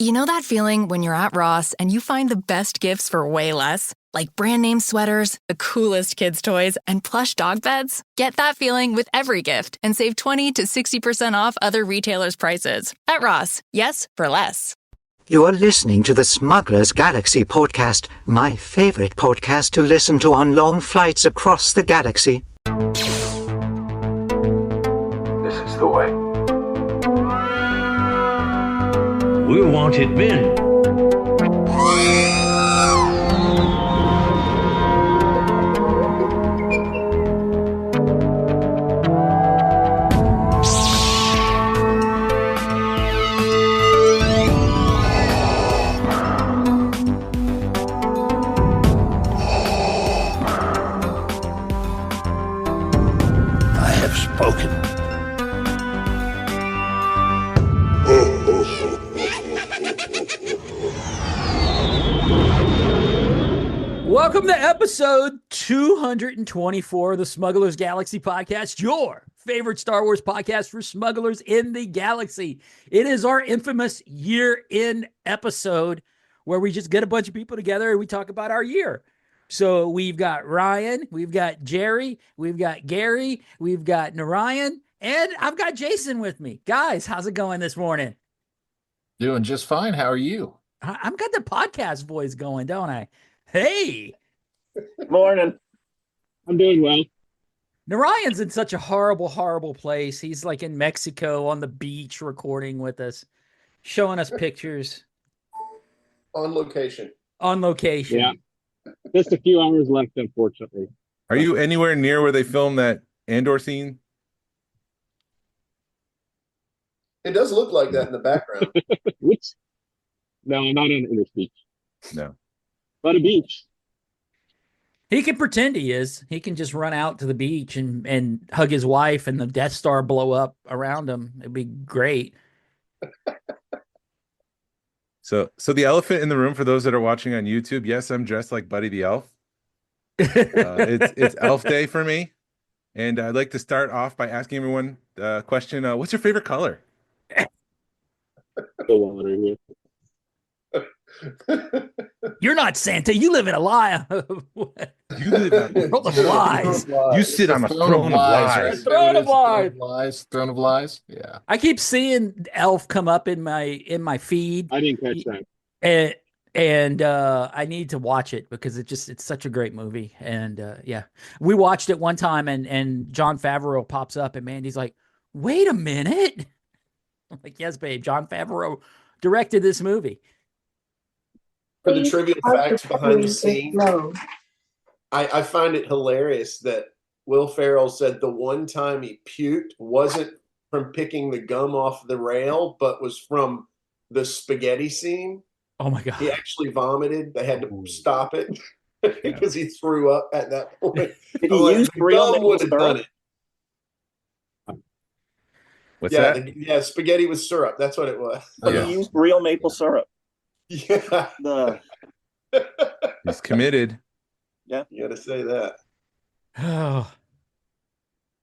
You know that feeling when you're at Ross and you find the best gifts for way less? Like brand name sweaters, the coolest kids' toys, and plush dog beds? Get that feeling with every gift and save 20 to 60% off other retailers' prices. At Ross, yes, for less. You are listening to the Smuggler's Galaxy podcast, my favorite podcast to listen to on long flights across the galaxy. This is the way. We're wanted men. I have spoken. Welcome to episode 224 of the Smugglers Galaxy podcast, your favorite Star Wars podcast for smugglers in the galaxy. It is our infamous year-end episode where we just get a bunch of people together and we talk about our year. So we've got Ryan, we've got Jerry, we've got Gary, we've got Narayan, and I've got Jason with me. Guys, how's it going this morning? Doing just fine. How are you? I've got the podcast voice going, don't I? Hey! Morning. I'm doing well. Narayan's in such a horrible, horrible place. He's like in Mexico on the beach recording with us, showing us pictures. On location. On location. Yeah. Just a few hours left, unfortunately. Are you anywhere near where they filmed that Andor scene? It does look like that in the background. Which? No, I'm not on Inner Beach. No. But a beach. He can pretend he is. He can just run out to the beach and hug his wife and the Death Star blow up around him. It'd be great. So the elephant in the room, for those that are watching on YouTube, yes, I'm dressed like Buddy the Elf. It's Elf Day for me. And I'd like to start off by asking everyone the question, what's your favorite color? The water here. You're not Santa. You live in a lie. You live on a world of lies. You sit on a throne of lies. Throne of lies. Throne of lies. Yeah. I keep seeing Elf come up in my feed. I didn't catch that. And I need to watch it because it's such a great movie. And yeah, we watched it one time and Jon Favreau pops up and Mandy's like, wait a minute. I'm like, yes, babe, Jon Favreau directed this movie. For the trivial facts behind the scene, I find it hilarious that Will Ferrell said the one time he puked wasn't from picking the gum off the rail, but was from the spaghetti scene. Oh my God. He actually vomited. They had to stop it because he threw up at that point. Did he use real maple would have done syrup? it. What's Yeah, that? yeah, spaghetti with syrup. That's what it was. Yeah. He used real maple syrup. Yeah. He's committed. Yeah. You got to say that. Oh.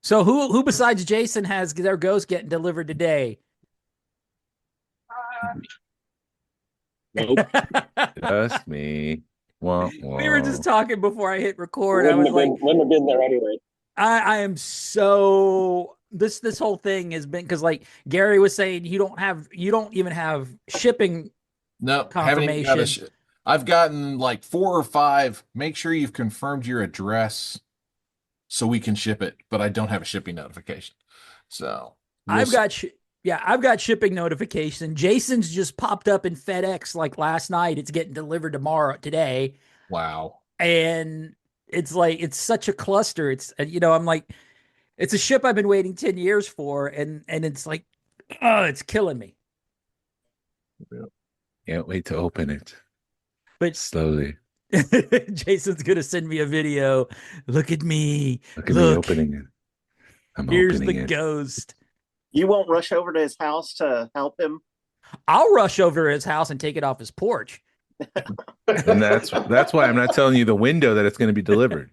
So who besides Jason has their ghost getting delivered today? Nope. Just me. Wah, wah. We were just talking before I hit record. I Wouldn't was have like, wouldn't have been there anyway. I am so this whole thing has been because like Gary was saying, you don't even have shipping. No, haven't even got Confirmation. I've gotten like 4 or 5. Make sure you've confirmed your address so we can ship it, but I don't have a shipping notification. So I've got shipping notification. Jason's just popped up in FedEx like last night. It's getting delivered today. wow. And it's like, it's such a cluster. It's, I'm like, it's a ship I've been waiting 10 years for. And it's like, oh, it's killing me. Can't wait to open it. But Slowly. Jason's going to send me a video. Look at me. Look at me opening it. I'm Here's opening the it. ghost. You won't rush over to his house to help him? I'll rush over to his house and take it off his porch. And that's why I'm not telling you the window that it's going to be delivered.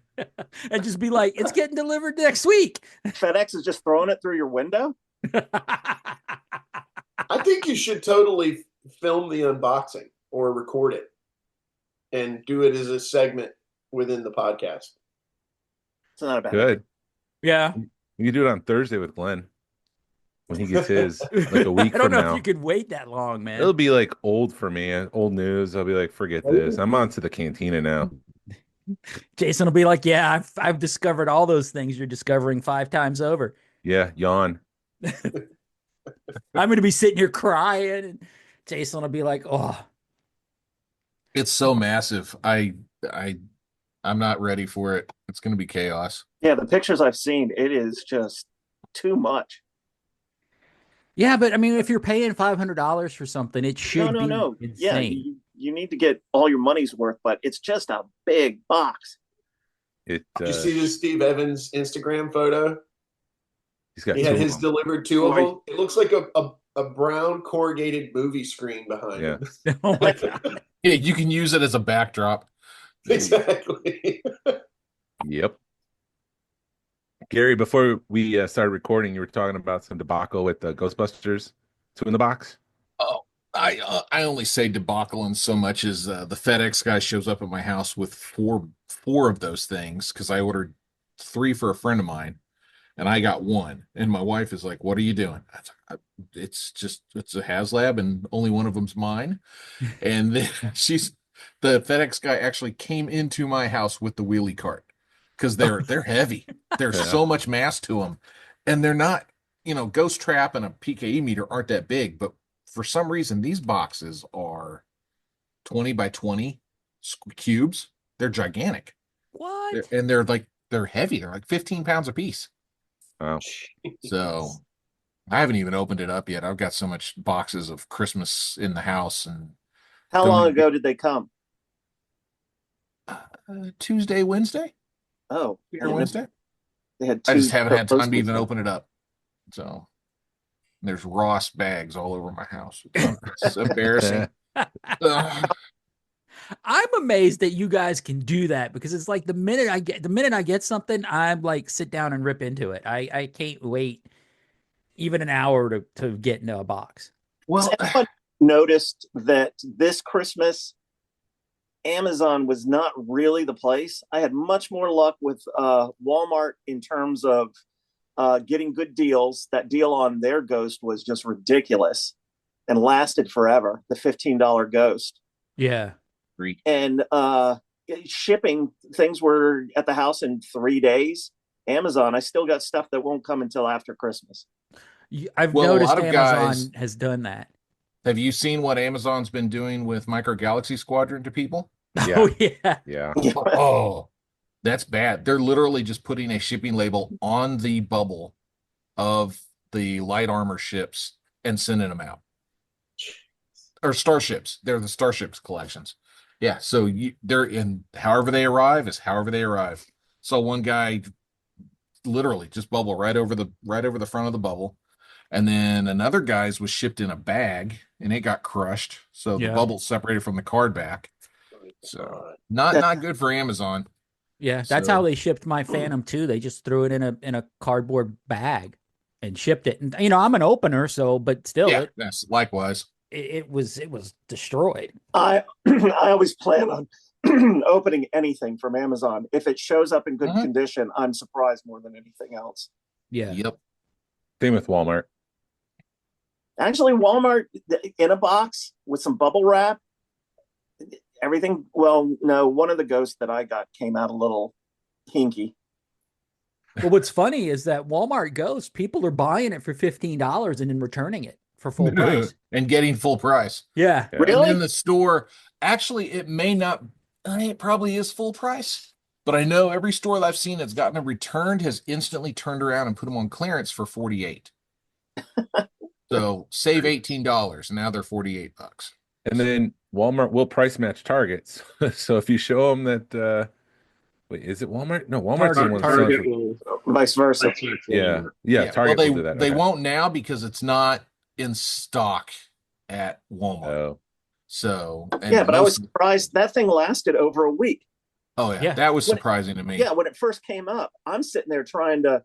And just be like, it's getting delivered next week. FedEx is just throwing it through your window? I think you should totally film the unboxing or record it and do it as a segment within the podcast. It's not a bad Good. Yeah. You can do it on Thursday with Glenn when he gets his, like a week I don't from know now. if you could wait that long, man. It'll be like old for me, old news. I'll be like, forget this. I'm on to the cantina now. Jason will be like, yeah, I've discovered all those things you're discovering 5 times over. Yeah, yawn. I'm going to be sitting here crying, and Jason will be like, oh. It's so massive. I'm not ready for it. It's going to be chaos. Yeah, the pictures I've seen, it is just too much. Yeah, but I mean, if you're paying $500 for something, it should be No. insane. Yeah, you need to get all your money's worth, but it's just a big box. It. Did you see the Steve Evans Instagram photo? He's got He had two of his them. delivered 2 of them. It looks like a brown corrugated movie screen behind Yeah. him. Oh my God. Yeah, you can use it as a backdrop. Exactly. Yep. Gary, before we started recording, you were talking about some debacle with the Ghostbusters 2 in the box. Oh, I only say debacle in so much as the FedEx guy shows up at my house with four of those things because I ordered 3 for a friend of mine, and I got 1. And my wife is like, "What are you doing?" It's a HasLab, and only one of them's mine. And then the FedEx guy actually came into my house with the wheelie cart because they're heavy. There's so much mass to them, and they're not. Ghost Trap and a PKE meter aren't that big, but for some reason these boxes are 20 by 20 cubes. They're gigantic. What? They're heavy. They're like 15 pounds a piece. Wow. So I haven't even opened it up yet. I've got so much boxes of Christmas in the house. And How long ago did they come? Tuesday, Wednesday. Oh, Wednesday. They had I just 2 haven't had time to Ghostbusters. even open it up. So there's Ross bags all over my house. It's embarrassing. I'm amazed that you guys can do that because it's like the minute I get something, I'm like sit down and rip into it. I can't wait even an hour to get into a box. Well, has anyone noticed that this Christmas Amazon was not really the place? I had much more luck with Walmart in terms of getting good deals. That deal on their Ghost was just ridiculous and lasted forever. The $15 Ghost. Yeah. And shipping, things were at the house in 3 days. Amazon, I still got stuff that won't come until after Christmas. I've noticed Amazon has done that. Have you seen what Amazon's been doing with Micro Galaxy Squadron to people? Yeah. Oh yeah. Yeah. Oh, that's bad. They're literally just putting a shipping label on the bubble of the light armor ships and sending them out. Or starships. They're the starships collections. Yeah, so they're in however they arrive is however they arrive. So one guy literally just bubble right over the front of the bubble, and then another guy's was shipped in a bag and it got crushed, so the bubble separated from the card back. So not good for Amazon. Yeah, that's how they shipped my Phantom too. They just threw it in a cardboard bag and shipped it. And I'm an opener, so but still, that's likewise. It was destroyed. I always plan on opening anything from Amazon. If it shows up in good condition, I'm surprised more than anything else. Yeah. Yep. Same with Walmart. Actually, Walmart in a box with some bubble wrap, everything. Well, no, one of the Ghosts that I got came out a little hinky. Well, what's funny is that Walmart Ghost, people are buying it for $15 and then returning it for full price. And getting full price. Yeah. Really? And in the store, actually, it may not, it probably is full price. But I know every store that I've seen that's gotten them returned has instantly turned around and put them on clearance for $48. So save $18. Now they're $48. And then Walmart will price match Targets. So if you show them that, wait, is it Walmart? No, Walmart's the one. Target will Vice versa. Yeah. Target well, will do that. They Okay. won't now because it's not in stock at Walmart. Oh. So Yeah, but I was surprised that thing lasted over a week. Oh yeah. That was surprising to me. Yeah, when it first came up, I'm sitting there trying to,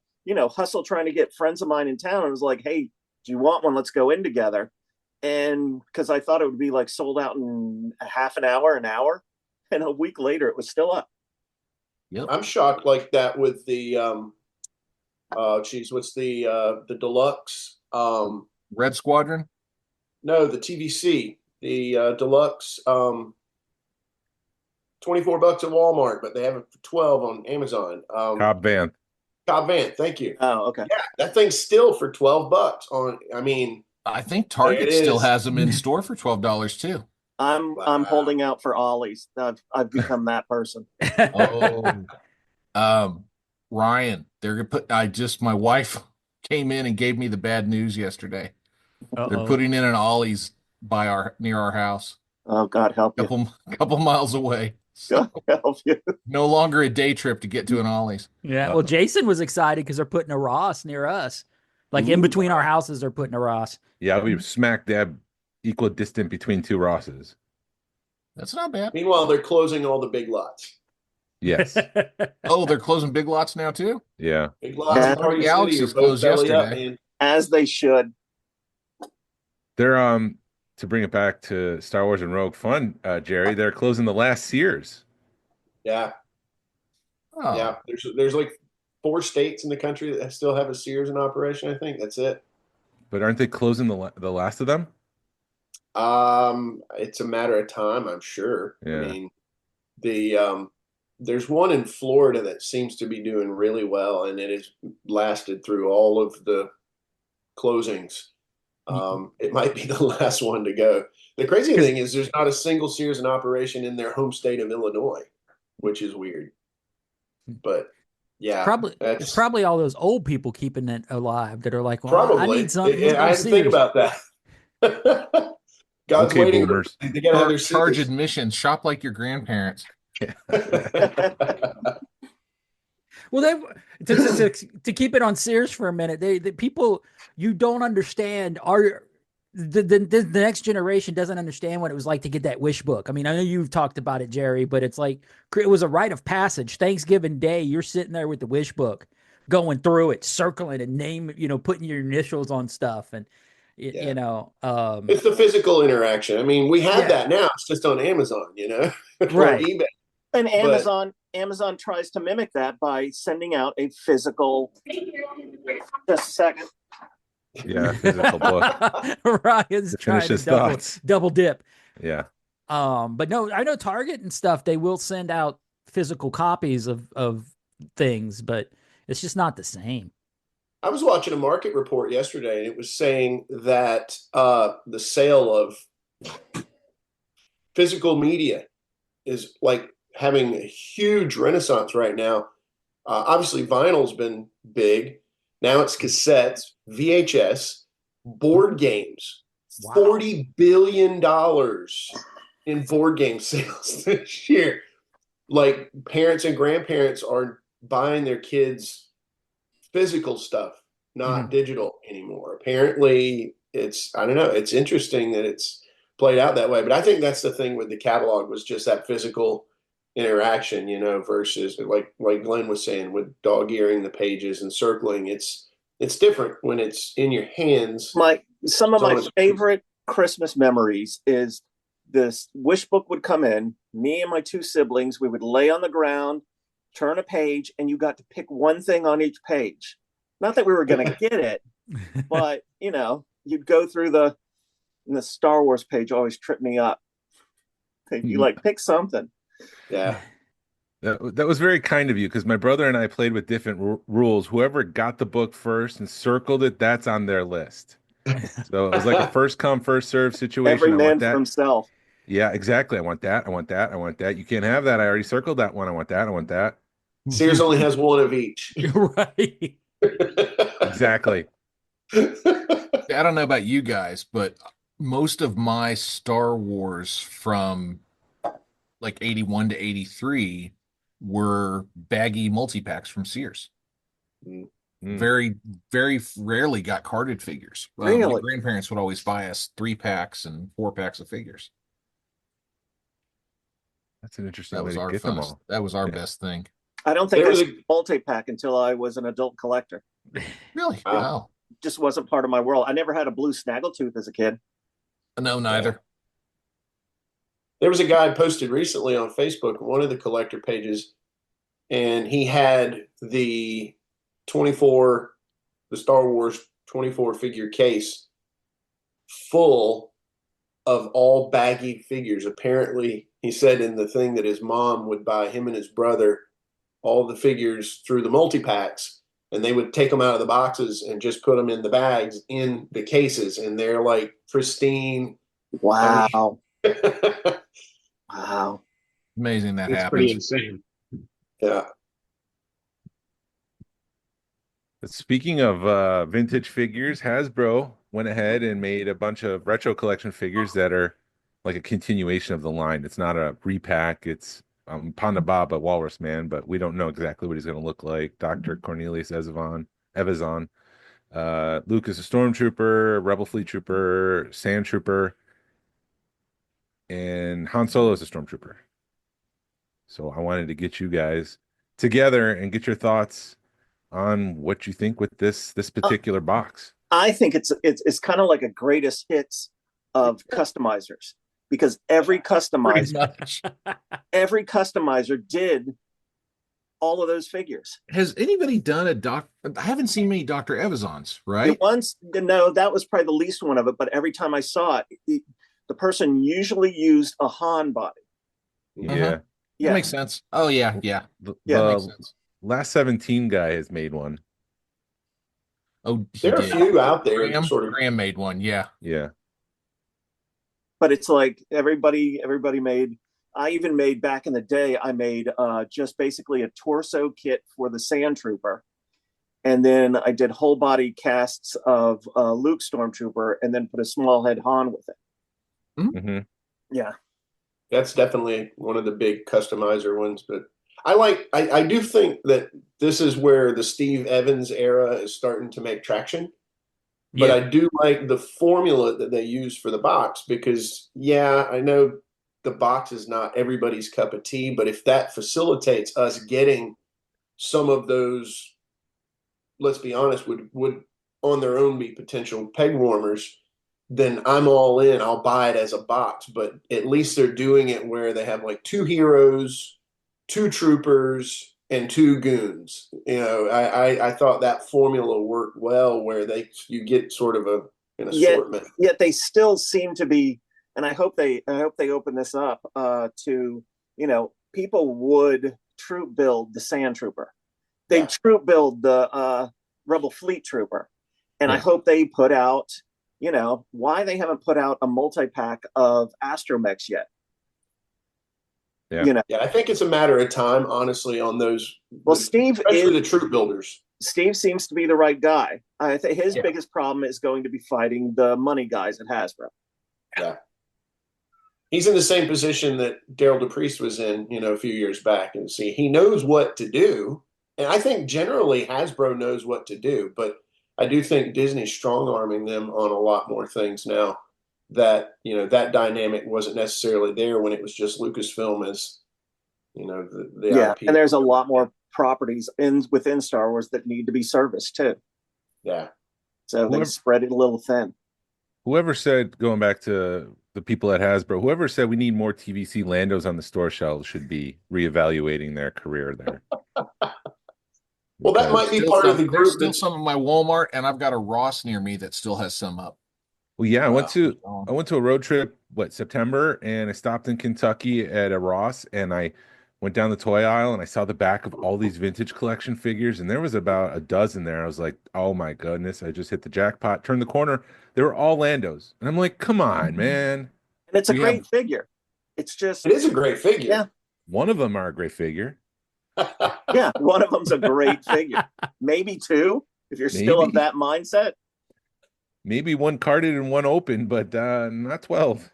hustle, trying to get friends of mine in town. And I was like, hey, do you want one? Let's go in together. and because I thought it would be like sold out in a half an hour, and a week later it was still up. Yep. I'm shocked like that with the what's the deluxe Red Squadron? No, the TVC, the deluxe 24 bucks at Walmart, but they have it for 12 on Amazon. Cobb Vanth. Cobb Vanth, thank you. Oh, okay. Yeah, that thing's still for 12 bucks on, I mean, I think Target it still is. has them in store for $12 too. I'm holding out for Ollie's. I've become that person. Ryan, they're gonna put. My wife came in and gave me the bad news yesterday. They're putting in an Ollie's near our house. Oh, God help you. Couple miles away. So God help you. no longer a day trip to get to an Ollie's. Yeah. Well, Jason was excited because they're putting a Ross near us. Like in between our houses, they're putting a Ross. Yeah, we smack dab equidistant between two Rosses. That's not bad. Meanwhile, they're closing all the big lots. Yes. Oh, they're closing Big Lots now too? Yeah. Big lots Yeah. in Party Galaxy's City are closed both belly up, yesterday. man. As they should. They're to bring it back to Star Wars and Rogue Fun, Jerry, they're closing the last Sears. Yeah. Oh. Yeah. There's like 4 states in the country that still have a Sears in operation, I think. That's it. But aren't they closing the last of them? It's a matter of time, I'm sure. Yeah. I mean, there's one in Florida that seems to be doing really well, and it has lasted through all of the closings. It might be the last one to go. The crazy thing is there's not a single Sears in operation in their home state of Illinois, which is weird. But yeah, it's probably all those old people keeping it alive that are like, well, probably. I need something. I didn't think about that. God's Okay, waiting. boomers. They gotta have their Charge Sears. admission. Shop like your grandparents. Well, to keep it on Sears for a minute, the people, you don't understand the next generation doesn't understand what it was like to get that wish book. I mean, I know you've talked about it, Jerry, but it's like it was a rite of passage. Thanksgiving Day, you're sitting there with the wish book, going through it, circling and putting your initials on stuff, and it's the physical interaction. I mean, we have that now. It's just on Amazon, right? eBay. And Amazon tries to mimic that by sending out a physical. Just a second. Yeah, physical book. Ryan's trying to double dip. Yeah. But no, I know Target and stuff, they will send out physical copies of things, but it's just not the same. I was watching a market report yesterday, and it was saying that the sale of physical media is like having a huge renaissance right now. Obviously, vinyl's been big. Now it's cassettes, VHS, board games. Wow. $40 billion in board game sales this year. Like, parents and grandparents are buying their kids physical stuff, not digital anymore. Apparently, I don't know, it's interesting that it's played out that way. But I think that's the thing with the catalog, was just that physical interaction, versus like Glenn was saying, with dog-earing the pages and circling. It's different when it's in your hands. Some of my favorite Christmas memories is this wish book would come in, me and my 2 siblings, we would lay on the ground, turn a page, and you got to pick one thing on each page. Not that we were going to get it, but you'd go through the Star Wars page always tripped me up. You pick something. Yeah. That was very kind of you, because my brother and I played with different rules. Whoever got the book first and circled it, that's on their list. So it was like a first come, first serve situation. Every man for himself. Yeah, exactly. I want that. I want that. I want that. You can't have that. I already circled that one. I want that. I want that. Sears only has one of each. Right. Exactly. I don't know about you guys, but most of my Star Wars from like 81 to 83 were baggy multi-packs from Sears. Very, very rarely got carded figures. Really? My grandparents would always buy us 3-packs and 4-packs of figures. That's an interesting That way was to our get them all. That was our best thing. I don't think I saw a multi-pack until I was an adult collector. Really? Wow. Just wasn't part of my world. I never had a blue snaggletooth as a kid. No, neither. There was a guy posted recently on Facebook, one of the collector pages, and he had the Star Wars 24 figure case full of all baggy figures. Apparently, he said in the thing that his mom would buy him and his brother all the figures through the multi-packs, and they would take them out of the boxes and just put them in the bags in the cases, and they're like pristine. Wow. Wow. Amazing that It's happens. pretty insane. Yeah. Speaking of vintage figures, Hasbro went ahead and made a bunch of retro collection figures that are like a continuation of the line. It's not a repack. It's Ponda Baba Walrus Man, but we don't know exactly what he's going to look like. Dr. Cornelius Evazan, Luke is a Stormtrooper, Rebel Fleet Trooper, Sand Trooper, and Han Solo is a Stormtrooper. So I wanted to get you guys together and get your thoughts on what you think with this particular box. I think it's kind of like a greatest hits of customizers, because every customizer did all of those figures. Has anybody done I haven't seen many Dr. Evazans, right? No, that was probably the least one of it, but every time I saw it, the person usually used a Han body. Yeah. That makes sense. Oh, yeah. The makes sense. Last 17 guy has made one. Oh, there are a few out there. Graham made one. Yeah. But it's like everybody made. I even made back in the day. I made just basically a torso kit for the Sand Trooper, and then I did whole body casts of Luke Stormtrooper, and then put a small head Han with it. Mm-hmm. Yeah, that's definitely one of the big customizer ones. But I do think that this is where the Steve Evans era is starting to make traction. But I do like the formula that they use for the box, because I know the box is not everybody's cup of tea, but if that facilitates us getting some of those, let's be honest, would on their own be potential peg warmers, then I'm all in. I'll buy it as a box. But at least they're doing it where they have like 2 heroes, 2 troopers, and 2 goons. I thought that formula worked well, where you get sort of an assortment. Yet they still seem to be, and I hope they open this up to, people would troop build the Sand Trooper. They troop build the Rebel Fleet Trooper. And I hope they put out, why they haven't put out a multi-pack of Astromechs yet. Yeah. I think it's a matter of time, honestly, on those. Well, Steve is the troop builders. Steve seems to be the right guy. I think his biggest problem is going to be fighting the money guys at Hasbro. Yeah. He's in the same position that Daryl DePriest was in, a few years back. And he knows what to do. And I think generally Hasbro knows what to do, but I do think Disney's strong-arming them on a lot more things now. That that dynamic wasn't necessarily there when it was just Lucasfilm as the IP. And there's a lot more properties within Star Wars that need to be serviced too. So they spread it a little thin. Whoever said, going back to the people at Hasbro, whoever said we need more TVC Landos on the store shelves should be reevaluating their career there. Well, that might be part of the group. There's still some in my Walmart, and I've got a Ross near me that still has some up. Well, I went to a road trip, September, and I stopped in Kentucky at a Ross, and I went down the toy aisle, and I saw the back of all these vintage collection figures, and there was about a dozen there. I was like, oh my goodness, I just hit the jackpot. Turned the corner, they were all Landos. And I'm like, come on, man. And it's a great figure. It is a great figure. Yeah. One of them are a great figure. Yeah, one of them's a great figure. Maybe 2, if you're still of that mindset. Maybe 1 carded and 1 open, but not 12.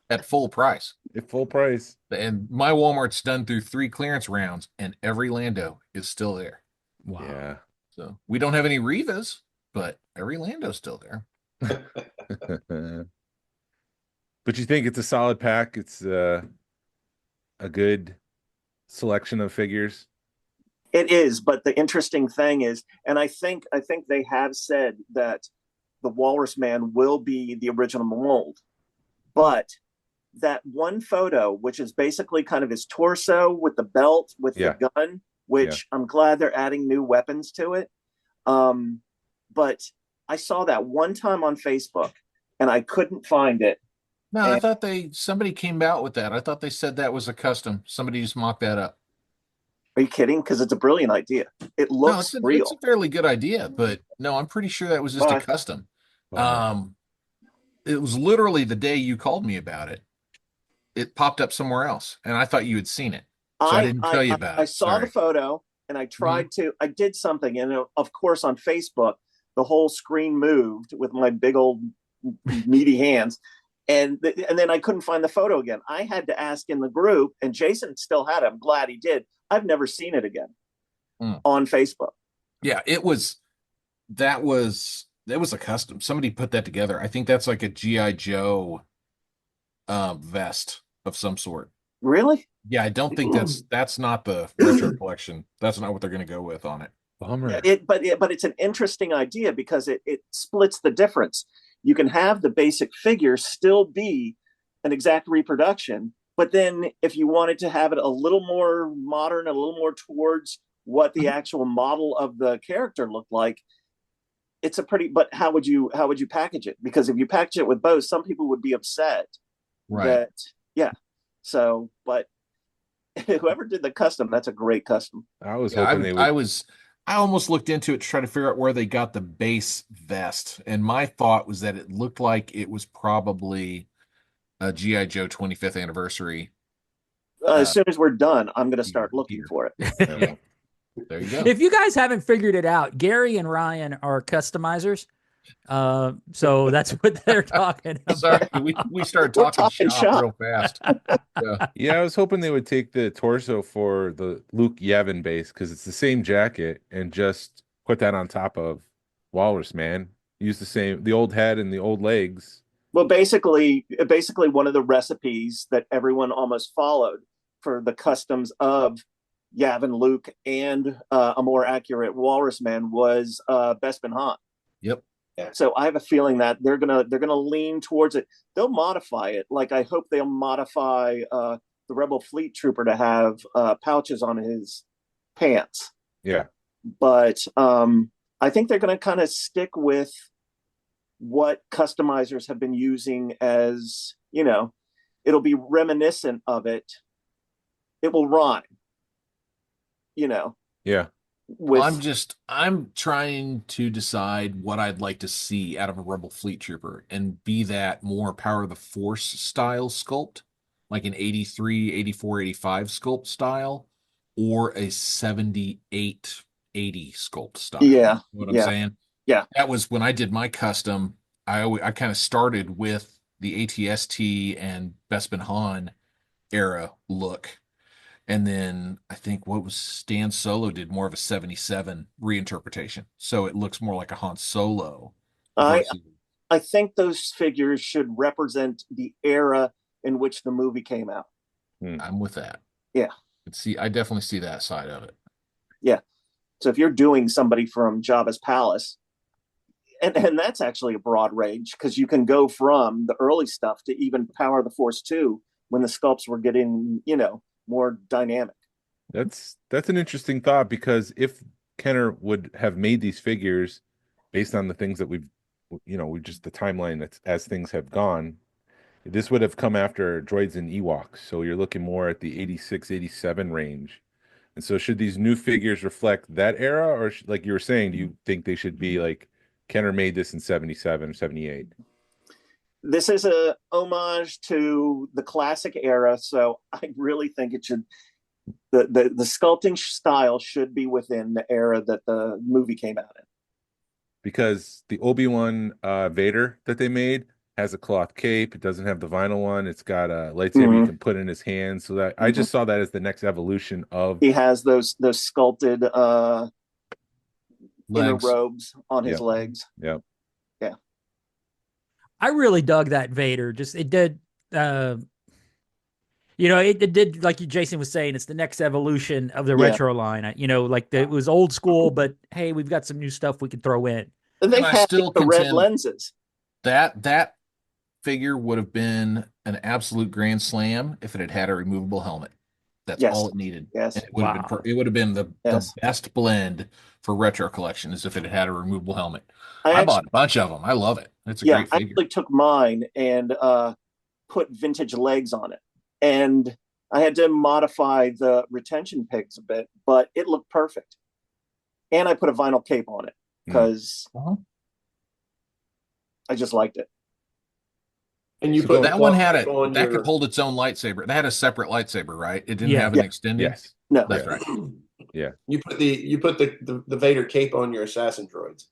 At full price. At full price. And my Walmart's done through 3 clearance rounds, and every Lando is still there. Wow. Yeah. So we don't have any Rivas, but every Lando's still there. But you think it's a solid pack? It's a good selection of figures? It is, but the interesting thing is, and I think they have said that the Walrus Man will be the original mold. But that one photo, which is basically kind of his torso with the belt, with the gun, which I'm glad they're adding new weapons to it. But I saw that one time on Facebook and I couldn't find it. No, I thought somebody came out with that. I thought they said that was a custom. Somebody just mocked that up. Are you kidding? Because it's a brilliant idea. It looks real. It's a fairly good idea, but no, I'm pretty sure that was just a custom. It was literally the day you called me about it. It popped up somewhere else, and I thought you had seen it. So I didn't tell you about it. I saw the photo, and I tried I did something, and of course on Facebook, the whole screen moved with my big old meaty hands. And then I couldn't find the photo again. I had to ask in the group, and Jason still had it. I'm glad he did. I've never seen it again on Facebook. Yeah, that was a custom. Somebody put that together. I think that's like a G.I. Joe vest of some sort. Really? Yeah, I don't think that's not the retro collection. That's not what they're going to go with on it. Bummer. But it's an interesting idea because it splits the difference. You can have the basic figure still be an exact reproduction, but then if you wanted to have it a little more modern, a little more towards what the actual model of the character looked like, it's but how would you package it? Because if you package it with both, some people would be upset. Right. So, but whoever did the custom, that's a great custom. I was hoping they would. I almost looked into it to try to figure out where they got the base vest. And my thought was that it looked like it was probably a G.I. Joe 25th anniversary. As soon as we're done, I'm going to start looking for it. There you go. If you guys haven't figured it out, Gary and Ryan are customizers. So that's what they're talking about. Sorry, we started talking shop real fast. Yeah, I was hoping they would take the torso for the Luke Yavin base because it's the same jacket and just put that on top of Walrus Man. Use the old head and the old legs. Well, basically one of the recipes that everyone almost followed for the customs of Yavin Luke and a more accurate Walrus Man was Bespin Han. Yep. So I have a feeling that they're gonna lean towards it. They'll modify it. Like I hope they'll modify the Rebel Fleet Trooper to have pouches on his pants. Yeah. But I think they're gonna kind of stick with what customizers have been using as, it'll be reminiscent of it. It will rhyme. Yeah. I'm trying to decide what I'd like to see out of a Rebel Fleet Trooper and be that more Power of the Force style sculpt, like an 83, 84, 85 sculpt style, or a 78, 80 sculpt style. Yeah. You know what I'm saying? Yeah. That was when I did my custom. I kind of started with the ATST and Bespin Han era look. And then I think what was Stan Solo did more of a 77 reinterpretation. So it looks more like a Han Solo. I think those figures should represent the era in which the movie came out. I'm with that. Yeah. I definitely see that side of it. Yeah. So if you're doing somebody from Jabba's palace, and that's actually a broad range because you can go from the early stuff to even Power of the Force 2 when the sculpts were getting, more dynamic. That's an interesting thought because if Kenner would have made these figures based on the things that we just the timeline that's as things have gone, this would have come after Droids and Ewoks. So you're looking more at the 86, 87 range. And so should these new figures reflect that era or like you were saying, do you think they should be like Kenner made this in 77 or 78? This is a homage to the classic era, so I really think it should. The sculpting style should be within the era that the movie came out in. Because the Obi-Wan Vader that they made has a cloth cape. It doesn't have the vinyl one. It's got a lightsaber you can put in his hand. So that I just saw that as the next evolution of. He has those sculpted inner robes on his legs. Yep. Yeah. I really dug that Vader. It did, it did, like Jason was saying, it's the next evolution of the retro line. It was old school, but hey, we've got some new stuff we can throw in. They And I had still the red contend lenses. that figure would have been an absolute grand slam if it had had a removable helmet. That's Yes. all it needed. Yes. And it would have been the Yes. best blend for retro collection is if it had had a removable helmet. I actually, bought a bunch of them. I love it. It's a great I figure. actually took mine and put vintage legs on it. And I had to modify the retention pegs a bit, but it looked perfect. And I put a vinyl cape on it because I just liked it. And you So put that one had it. on That your- could hold its own lightsaber. That had a separate lightsaber, right? It didn't have an extended. Yes. No. That's right. Yeah. You put the Vader cape on your assassin droids.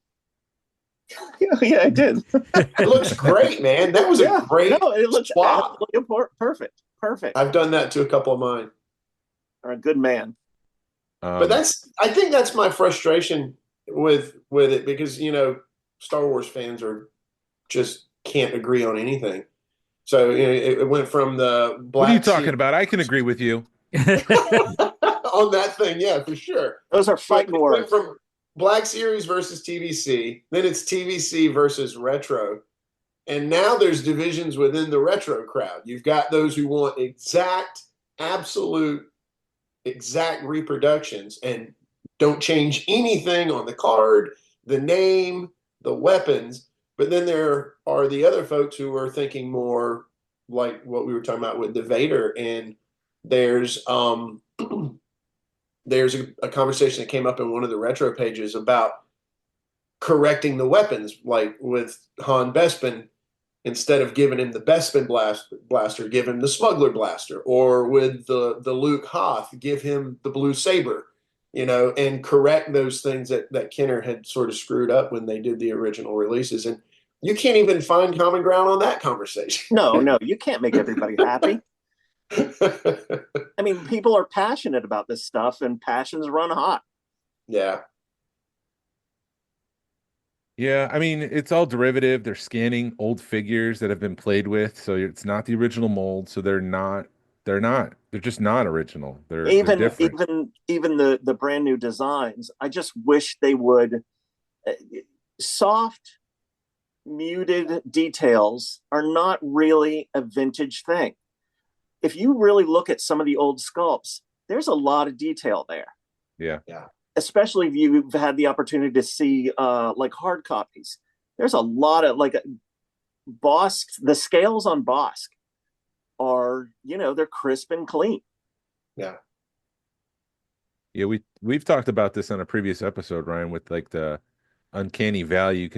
Yeah, I did. It looks great, man. That was a great No, it looks swap. absolutely perfect. Perfect. I've done that to a couple of mine. You're a good man. But I think that's my frustration with it because Star Wars fans just can't agree on anything. So it went from the black. What are you talking about? I can agree with you. on that thing, yeah, for sure. Those are fighting words. Went from Black Series versus TVC, then it's TVC versus retro, and now there's divisions within the retro crowd. You've got those who want absolute reproductions and don't change anything on the card, the name, the weapons. But then there are the other folks who are thinking more like what we were talking about with the Vader. And there's a conversation that came up in one of the retro pages about correcting the weapons, like with Han Bespin, instead of giving him the Bespin blaster, give him the Smuggler blaster, or with the Luke Hoth, give him the blue saber, and correct those things that Kenner had sort of screwed up when they did the original releases. And you can't even find common ground on that conversation. No, you can't make everybody happy. I mean, people are passionate about this stuff, and passions run hot. Yeah. Yeah, I mean, it's all derivative. They're scanning old figures that have been played with, so it's not the original mold. So they're just not original. They're different. Even the brand new designs. I just wish they would. Soft, muted details are not really a vintage thing. If you really look at some of the old sculpts, there's a lot of detail there. Yeah. Especially if you've had the opportunity to see like hard copies. There's a lot of like Bosk. The scales on Bosk are, they're crisp and clean. Yeah. Yeah, we've talked about this on a previous episode, Ryan, with like the uncanny valley. You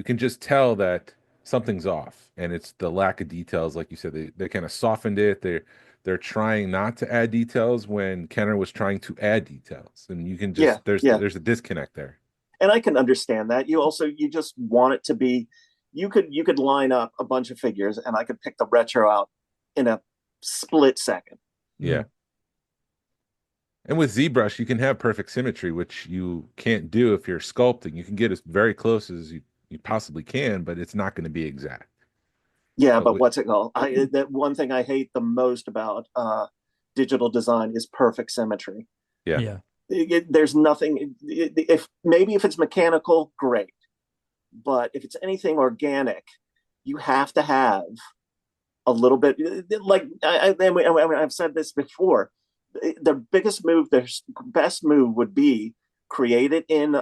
can just tell that something's off, and it's the lack of details. Like you said, they kind of softened it. They're trying not to add details when Kenner was trying to add details, and you can just there's a disconnect there. And I can understand that. You just want it to be. You could line up a bunch of figures, and I could pick the retro out in a split second. Yeah. And with ZBrush, you can have perfect symmetry, which you can't do if you're sculpting. You can get as very close as you possibly can, but it's not going to be exact. Yeah, but what's it called? That one thing I hate the most about digital design is perfect symmetry. Yeah. There's nothing. If it's mechanical, great. But if it's anything organic, you have to have a little bit. Like I've said this before. The biggest move, the best move would be create it in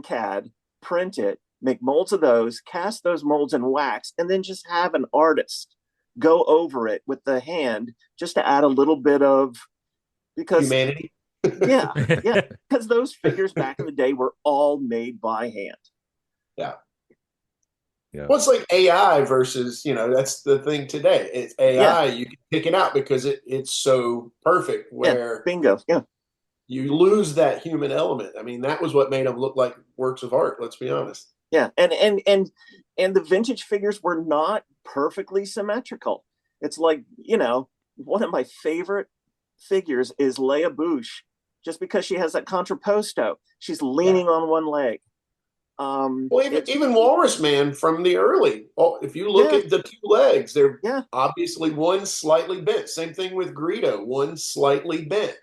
CAD, print it, make molds of those, cast those molds in wax, and then just have an artist go over it with the hand just to add a little bit of humanity. Yeah. Because those figures back in the day were all made by hand. Yeah. Well, it's like AI versus, that's the thing today. It's AI. You can pick it out because it's so perfect where bingo. Yeah. You lose that human element. I mean, that was what made them look like works of art. Let's be honest. Yeah. And the vintage figures were not perfectly symmetrical. It's like, one of my favorite figures is Leia Bouche, just because she has that contrapposto. She's leaning on one leg. Even Walrus Man from the early. If you look at the two legs, they're obviously one slightly bent. Same thing with Greedo, one slightly bent.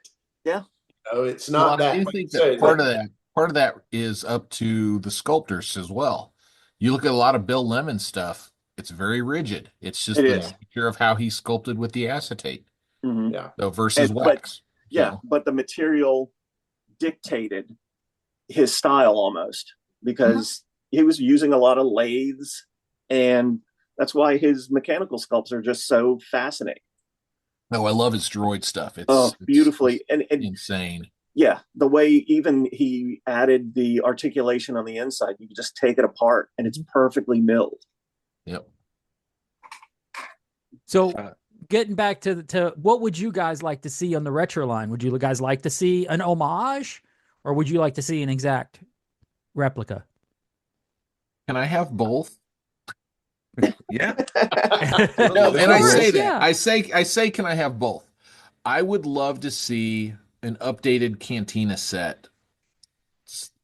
Yeah. It's not that. I do think that part of that is up to the sculptors as well. You look at a lot of Bill Lemon stuff, it's very rigid. It's just It the is. nature of how he sculpted with the acetate. Mhm. Yeah. So versus And- but- wax. Yeah, So, but the material dictated his style almost because he was using a lot of lathes, and that's why his mechanical sculpts are just so fascinating. no, I love his droid stuff. It's, Oh, it's beautifully. And insane. yeah, the way even he added the articulation on the inside, you can just take it apart and it's perfectly milled. Yep. So getting back to what would you guys like to see on the retro line? Would you guys like to see an homage, or would you like to see an exact replica? Can I have both? Yeah. No, and I course, say that. yeah. I say, can I have both? I would love to see an updated Cantina set,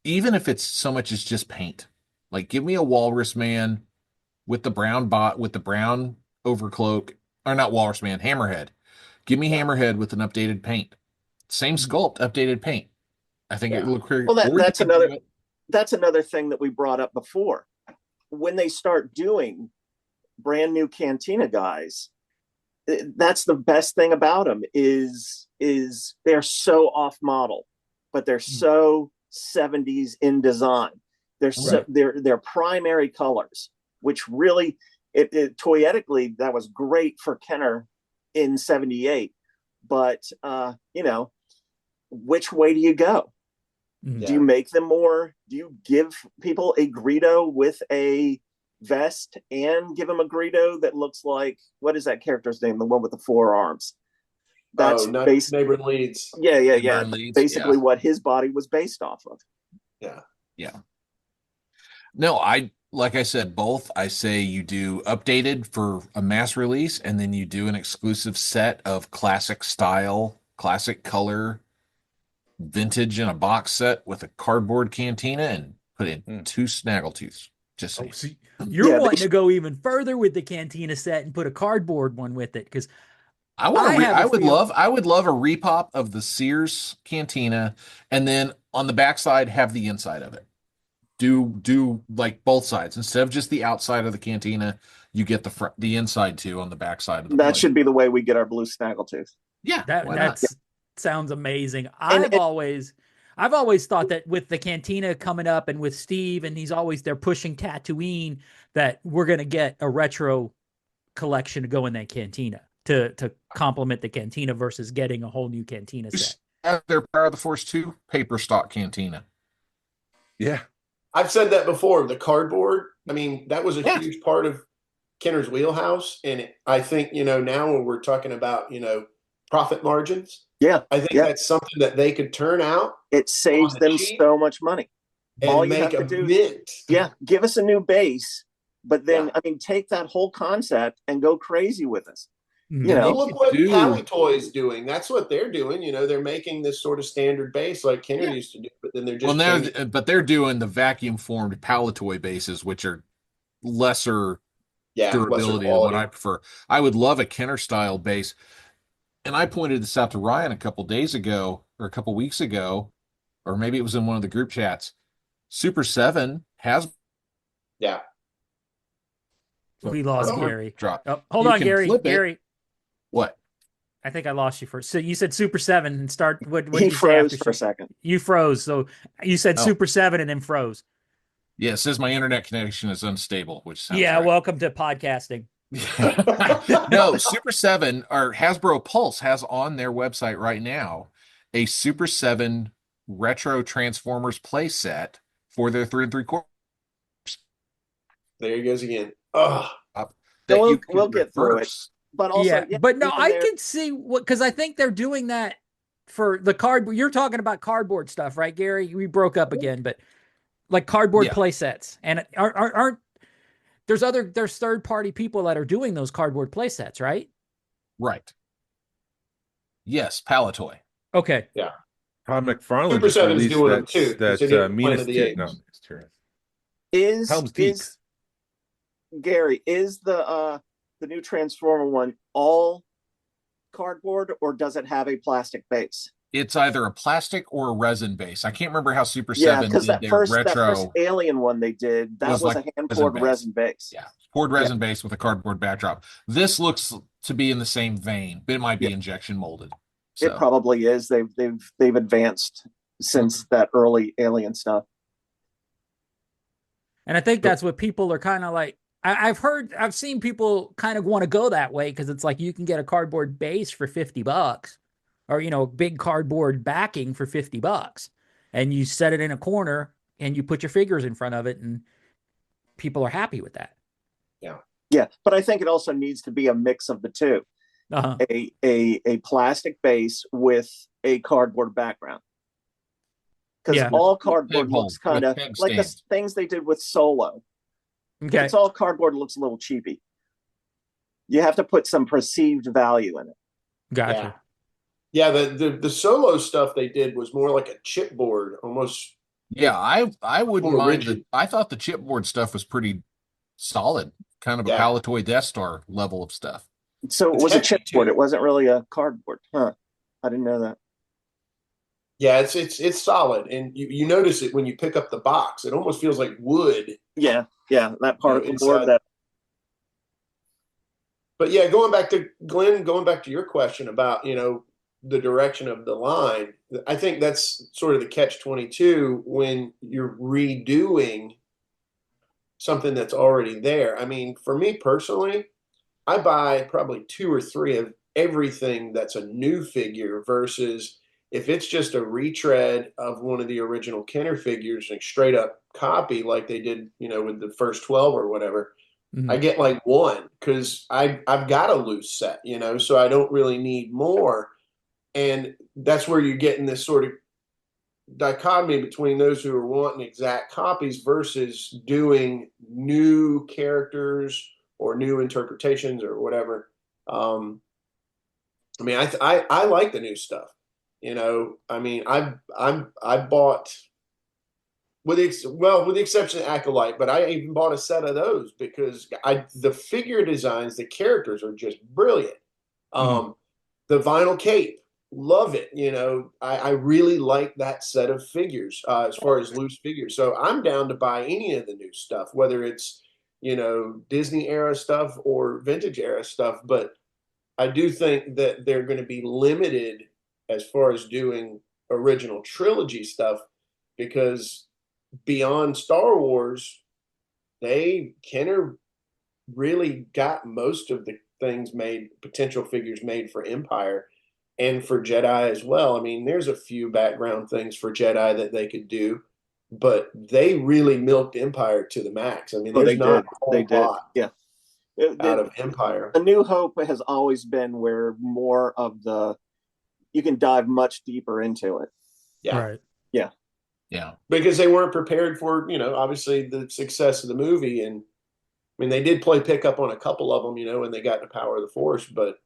even if it's so much as just paint. Like, give me a Walrus Man with the brown overcloak, or not Walrus Man, Hammerhead. Give me Hammerhead with an updated paint. Same sculpt, updated paint. I think it would look great. Well, Or you that's could do another it- that's another thing that we brought up before. When they start doing brand new Cantina guys, that's the best thing about them is they're so off model, but they're so 70s in design. They're so they're primary colors, which really it toyetically that was great for Kenner in 78. But you know, which way do you go? Do you make them more? Do you give people a Greedo with a vest and give him a Greedo that looks like, what is that character's name? The one with the four arms. That's Neighbor Leeds. Yeah. Neighbor Leeds, Basically yeah. what his body was based off of. Yeah. No, like I said, both. I say you do updated for a mass release, and then you do an exclusive set of classic style, classic color, vintage in a box set with a cardboard Cantina, and put in 2 Snaggletooths. Just saying. See, you're wanting to go even further with the Cantina set and put a cardboard one with it, because I would love a repop of the Sears Cantina, and then on the backside have the inside of it. Do like both sides instead of just the outside of the Cantina. You get the inside too on the backside of the. That should be the way we get our blue Snaggletooth. Yeah, that sounds amazing. I've always thought that with the Cantina coming up and with Steve, and they're pushing Tatooine, that we're gonna get a retro collection to go in that Cantina to complement the Cantina versus getting a whole new Cantina set. Their Power of the Force 2 paper stock Cantina. Yeah. I've said that before. The cardboard, I mean, that was a huge part of Kenner's wheelhouse. And I think, now when we're talking about, profit margins, I think that's something that they could turn out. It saves them so much money. And All you make have to a do, mint. give us a new base, but then, take that whole concept and go crazy with us. Look what Pally Toy's doing. That's what they're doing. They're making this sort of standard base like Kenner used to do, but then they're just they're doing the vacuum formed Palitoy bases, which are lesser durability than what I prefer. I would love a Kenner style base, and I pointed this out to Ryan a couple days ago or a couple weeks ago, or maybe it was in one of the group chats. Super 7 has we lost Gary. Drop. Oh, hold on, Gary. Gary. What? I think I lost you first. So you said Super 7 and start. What he froze for a second. You froze. So you said Super 7 and then froze. Yeah, it says my internet connection is unstable, which sounds right. Welcome to podcasting. No, Super 7 or Hasbro Pulse has on their website right now a Super 7 retro Transformers play set for their 3 3/4. There he goes again. Oh, we'll get through it. But also, but no, I can see because I think they're doing that for the cardboard. You're talking about cardboard stuff, right, Gary? We broke up again, but like cardboard play sets, and aren't there's third party people that are doing those cardboard play sets, right? Right. Yes, Palitoy. Okay. Yeah. Todd McFarlane Super just 7's released doing them too. that Minas Tirith. No, Helm's Deep. Gary, is the new Transformer one all cardboard, or does it have a plastic base? It's either a plastic or a resin base. I can't remember how Super Yeah, 7 because did that their first retro. Alien one they did, that was was like a hand poured resin base. Yeah, poured resin base with a cardboard backdrop. This looks to be in the same vein, but it might be injection molded. So. It probably is. They've advanced since that early Alien stuff. And I think that's what people are kind of like. I've seen people kind of want to go that way because it's like you can get a cardboard base for $50 or, you know, big cardboard backing for $50 and you set it in a corner and you put your figures in front of it and people are happy with that. Yeah. Yeah. But I think it also needs to be a mix of the two. Uh-huh. A plastic base with a cardboard background. Because all cardboard looks kind of like the things they did with Solo. Okay. It's all cardboard, looks a little cheapy. You have to put some perceived value in it. Gotcha. Yeah, the Solo stuff they did was more like a chipboard, almost. Yeah, I wouldn't mind I thought the chipboard stuff was pretty solid, kind of a Palatoy Death Star level of stuff. So it was a chipboard. It wasn't really a cardboard. Huh. I didn't know that. Yeah, it's solid, and you notice it when you pick up the box. It almost feels like wood. Yeah, that part of the board. That. But yeah, going back to your question about, you know, the direction of the line, I think that's sort of the catch-22 when you're redoing something that's already there. I mean, for me personally, I buy probably 2 or 3 of everything that's a new figure versus if it's just a retread of one of the original Kenner figures and straight up copy like they did, you know, with the first 12 or whatever, I get like 1 because I've got a loose set, you know, so I don't really need more. And that's where you're getting this sort of dichotomy between those who are wanting exact copies versus doing new characters or new interpretations or whatever. I mean, I like the new stuff. You know, I mean, I bought with the exception of Acolyte, but I even bought a set of those because the figure designs, the characters are just brilliant. The vinyl cape, love it. You know, I really like that set of figures as far as loose figures. So I'm down to buy any of the new stuff, whether it's, you know, Disney era stuff or vintage era stuff. But I do think that they're going to be limited as far as doing original trilogy stuff, because beyond Star Wars, Kenner really got most of the things made, potential figures made for Empire and for Jedi as well. I mean, there's a few background things for Jedi that they could do, but they really milked Empire to the max. I mean, there's not a whole lot out of Empire. A New Hope has always been where more of you can dive much deeper into it. Yeah. Right. Yeah. Yeah. Because they weren't prepared for, you know, obviously the success of the movie. And I mean, they did play pickup on a couple of them, you know, when they got the Power of the Force. But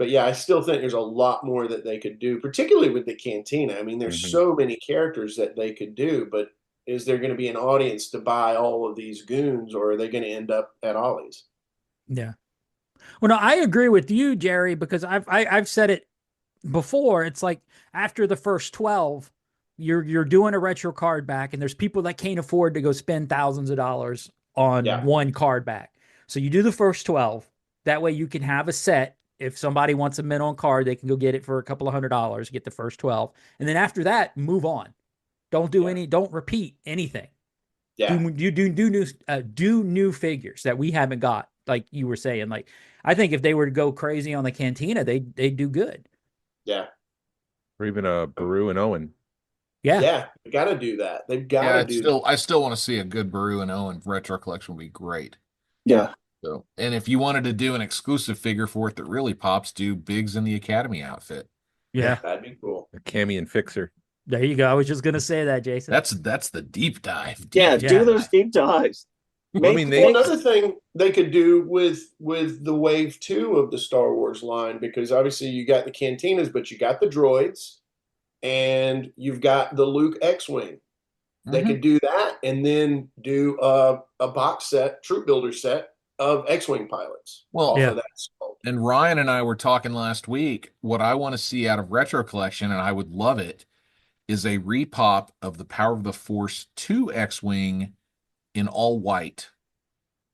yeah, I still think there's a lot more that they could do, particularly with the Cantina. I mean, there's so many characters that they could do, but is there going to be an audience to buy all of these goons, or are they going to end up at Ollie's? Yeah. Well, no, I agree with you, Jerry, because I've said it before. It's like after the first 12, you're doing a retro card back, and there's people that can't afford to go spend thousands of dollars on one card back. So you do the first 12. That way you can have a set. If somebody wants a mint on card, they can go get it for a couple of $100, get the first 12. And then after that, move on. Don't do don't repeat anything. Yeah. Do new figures that we haven't got. Like you were saying, like, I think if they were to go crazy on the Cantina, they'd do good. Yeah. Or even a Baru and Owen. Yeah. Yeah. They got to do that. They've got to do that. I still want to see a good Baru and Owen retro collection would be great. Yeah. So, and if you wanted to do an exclusive figure for it that really pops, do Biggs in the Academy outfit. Yeah. That'd be cool. A Cammy and Fixer. There you go. I was just going to say that, Jason. That's the deep dive. Do those deep dives. I mean, another thing they could do with the wave 2 of the Star Wars line, because obviously you got the Cantinas, but you got the droids and you've got the Luke X-Wing. They could do that and then do a box set, troop builder set of X-Wing pilots. Well, And Ryan and I were talking last week. What I want to see out of Retro Collection, and I would love it, is a repop of the Power of the Force 2 X-Wing in all white,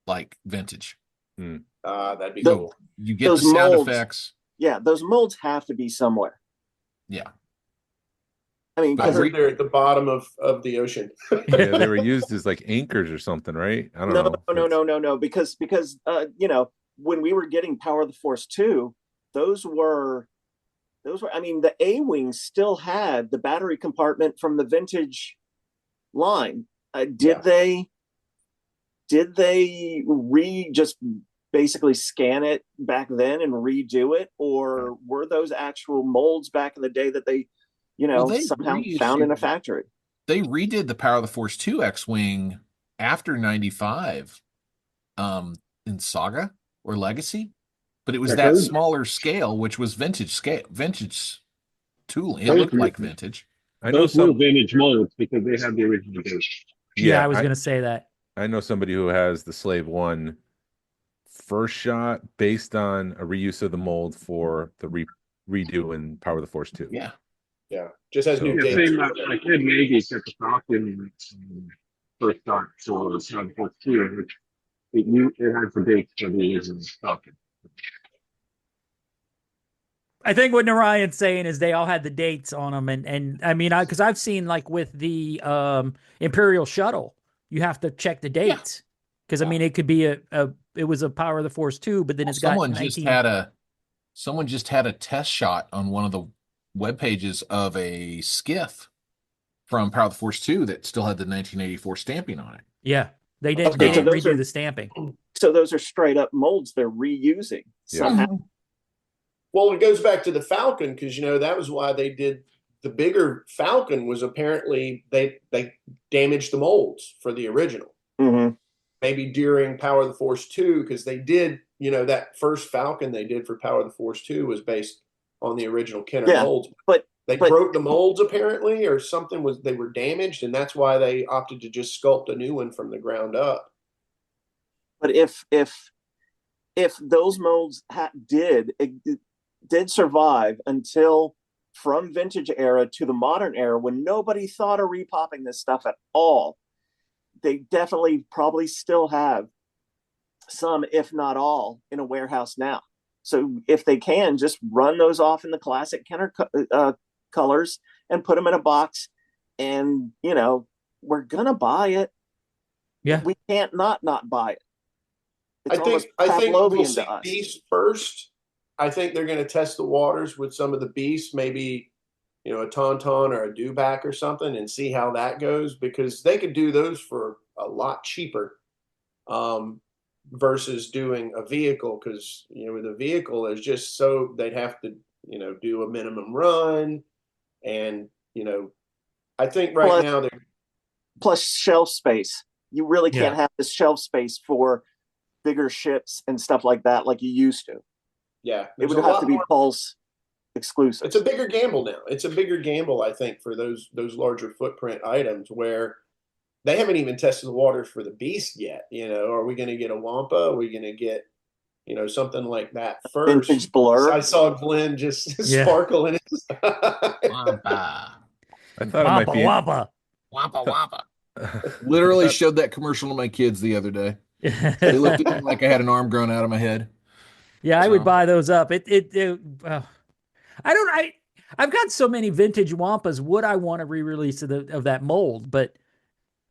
like vintage. That'd be So cool. you get the Those sound molds. effects. Yeah, those molds have to be somewhere. Yeah. I mean, I because heard they're at the bottom of the ocean. Yeah, they were used as like anchors or something, right? I don't know. no, because when we were getting Power of the Force 2, those were I mean, the A-Wing still had the battery compartment from the vintage line. Did they just basically scan it back then and redo it, or were those actual molds back in the day that they somehow found in a factory? They redid the Power of the Force 2 X-Wing after 95 in Saga or Legacy, but it was that smaller scale, which was vintage tooling. It looked like vintage. I know Those were vintage molds because they have the original date. Yeah, I was going to say that. I know somebody who has the Slave 1 first shot based on a reuse of the mold for the redo in Power of the Force 2. Yeah. Yeah, just has new dates. Same, my kid Maggie took the Falcon first start for Sun Force 2, which it has the dates for the original Falcon. I think what Narayan's saying is they all had the dates on them, and I mean, because I've seen like with the Imperial Shuttle, you have to check the dates because I mean it could be it was a Power of the Force 2, but then it's got someone just had a test shot on one of the web pages of a skiff from Power of the Force 2 that still had the 1984 stamping on it. Yeah, they didn't redo the stamping. So those are straight up molds they're reusing somehow. Well, it goes back to the Falcon because that was why they did the bigger Falcon. Was apparently they damaged the molds for the original. Mm-hmm. Maybe during Power of the Force 2 because they did that first Falcon they did for Power of the Force 2 was based on the original Kenner molds, but they broke the molds apparently, or something they were damaged, and that's why they opted to just sculpt a new one from the ground up. But if those molds did survive until from vintage era to the modern era when nobody thought of repopping this stuff at all, they definitely probably still have some, if not all, in a warehouse now. So if they can, just run those off in the classic Kenner colors and put them in a box, and we're gonna buy it. Yeah, we can't not buy it. I think we'll see Beast first. I think they're going to test the waters with some of the Beasts, maybe a Tauntaun or a Dewback or something, and see how that goes, because they could do those for a lot cheaper. Versus doing a vehicle, because with a vehicle is just so they'd have to do a minimum run, and I think now they're plus shelf space. You really can't have this shelf space for bigger ships and stuff like that like you used to. Yeah, it would have to be Pulse exclusive. It's a bigger gamble now. It's a bigger gamble, I think, for those larger footprint items where they haven't even tested the waters for the Beast yet. Are we going to get a Wampa? Are we going to get, something like that first? Vintage Blur. I saw Glenn just sparkle in his Wampa. I thought it might be Wampa. Wampa. Literally showed that commercial to my kids the other day. They looked at me like I had an arm growing out of my head. Yeah, I would buy those up. I've got so many vintage Wampas. Would I want a re-release of that mold? But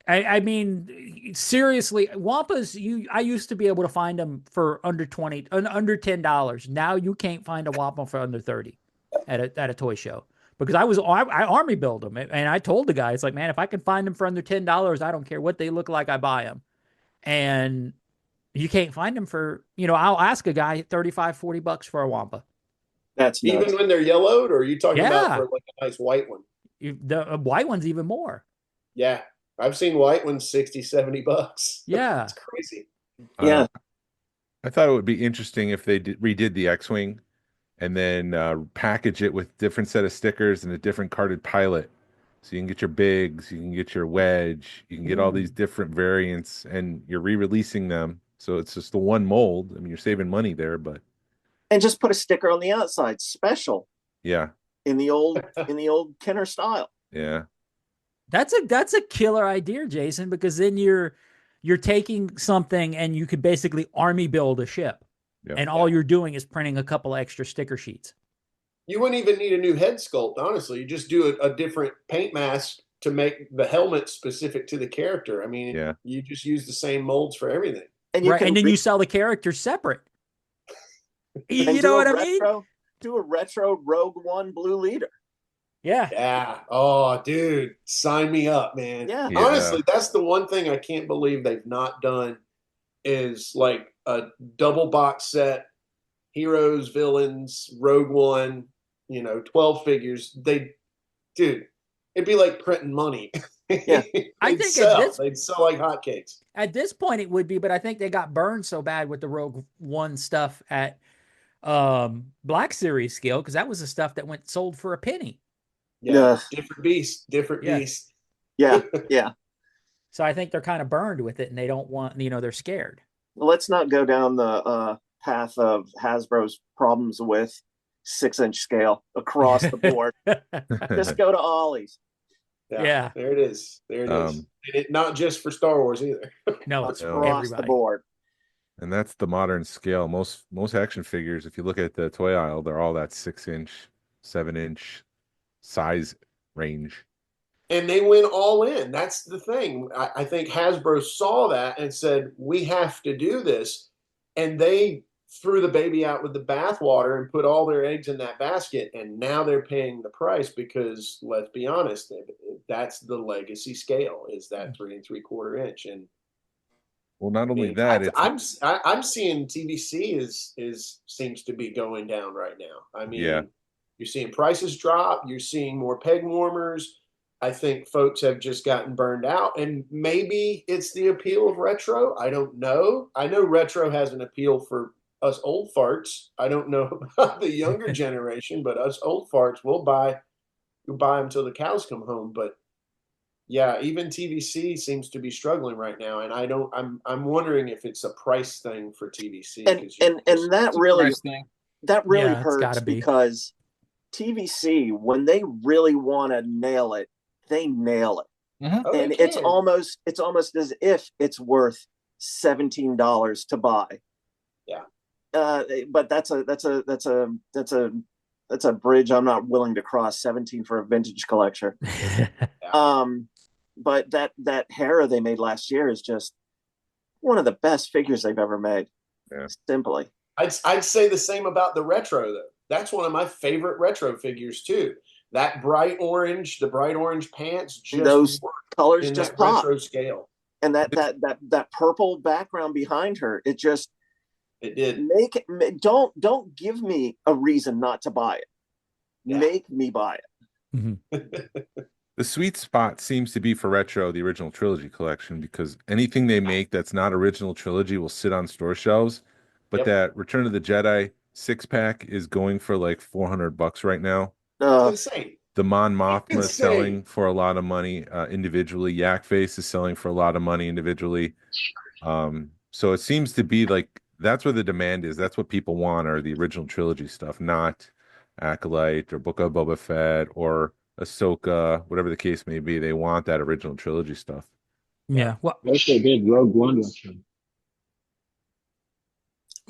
I mean, seriously, Wampas. I used to be able to find them for under $10. Now you can't find a Wampa for under $30 at a toy show, because I army build them, and I told the guy, it's like, man, if I can find them for under $10, I don't care what they look like, I buy them. And you can't find them for, I'll ask a guy $35-$40 for a Wampa. That's nuts. Even when they're yellowed, or are you talking about for like a nice white one? The white one's even more. Yeah. I've seen white ones $60-$70. Yeah. It's crazy. Yeah. I thought it would be interesting if they redid the X-Wing and then package it with different set of stickers and a different carded pilot. So you can get your Biggs, you can get your Wedge, you can get all these different variants, and you're re-releasing them. So it's just the one mold. I mean, you're saving money there, but and just put a sticker on the outside, special Yeah. in the old Kenner style. Yeah. That's a killer idea, Jason, because then you're taking something and you could basically army build a ship. Yeah. And all you're doing is printing a couple extra sticker sheets. You wouldn't even need a new head sculpt, honestly. You just do a different paint mask to make the helmet specific to the character. I mean, Yeah. you just use the same molds for everything. And you Right. can And then you sell the characters separate. You know what I mean? Do a retro Rogue One blue leader. Yeah. Yeah. Oh, dude, sign me up, man. Yeah. Yeah. Honestly, that's the one thing I can't believe they've not done is like a double box set, heroes, villains, Rogue One, 12 figures. Dude, it'd be like printing money. Yeah. I think they'd sell like hotcakes. at this point it would be, but I think they got burned so bad with the Rogue One stuff at Black Series scale, because that was the stuff that went sold for a penny. Yeah. Different beast. Yeah. Yeah. So I think they're kind of burned with it, and they don't want, they're scared. Let's not go down the path of Hasbro's problems with 6-inch scale across the board. Just go to Ollie's. Yeah. There it is. And not just for Star Wars either. No, It's across the board. And that's the modern scale. Most action figures, if you look at the toy aisle, they're all that 6-inch, 7-inch size range. And they went all in. That's the thing. I think Hasbro saw that and said, we have to do this. And they threw the baby out with the bathwater and put all their eggs in that basket. And now they're paying the price because, let's be honest, that's the legacy scale, is that 3 3/4 inch. And well, not only that, I'm seeing TVC is seems to be going down right now. I mean, you're seeing prices drop. You're seeing more peg warmers. I think folks have just gotten burned out, and maybe it's the appeal of retro. I don't know. I know retro has an appeal for us old farts. I don't know about the younger generation, but us old farts, we'll buy them till the cows come home. But yeah, even TVC seems to be struggling right now, and I'm wondering if it's a price thing for TVC. And that really Yeah, hurts because TVC, when they really want to nail it, they nail it. Oh, and they it's can. almost as if it's worth $17 to buy. Yeah. But that's a bridge I'm not willing to cross. 17 for a vintage collector. But that Hera they made last year is just one of the best figures they've ever made. Yeah. Simply. I'd say the same about the retro though. That's one of my favorite retro figures too. That the bright orange pants, just those work colors in just that pop. retro scale. And that purple background behind her, it did. Don't give me a reason not to buy it. Yeah. Make me buy it. Mm-hmm. The sweet spot seems to be for retro, the original trilogy collection, because anything they make that's not original trilogy will sit on store shelves. But that Return of the Jedi 6-pack is going for like $400 right now. It's insane. The Mon Mothma is Insane. selling for a lot of money individually. Yak Face is selling for a lot of money individually. So it seems to be like that's where the demand is. That's what people want, are the original trilogy stuff, not Acolyte or Book of Boba Fett or Ahsoka, whatever the case may be. They want that original trilogy stuff. Yeah. Well, They also did Rogue One retro.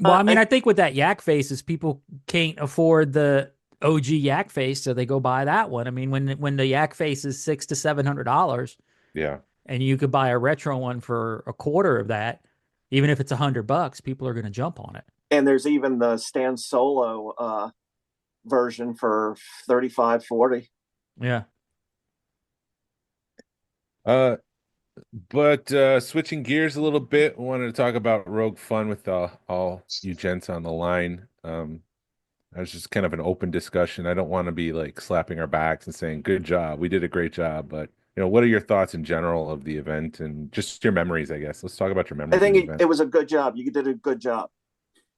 I mean, I think with that Yak Face is people can't afford the OG Yak Face, so they go buy that one. I mean, when the Yak Face is $600 to $700, yeah, and you could buy a retro one for a quarter of that, even if it's $100, people are going to jump on it. And there's even the Stan Solo version for $35, $40. Yeah. But switching gears a little bit, I wanted to talk about Rogue Fun with all you gents on the line. It was just kind of an open discussion. I don't want to be like slapping our backs and saying, good job, we did a great job. But, what are your thoughts in general of the event and just your memories, I guess? Let's talk about your memories. I think it was a good job. You did a good job.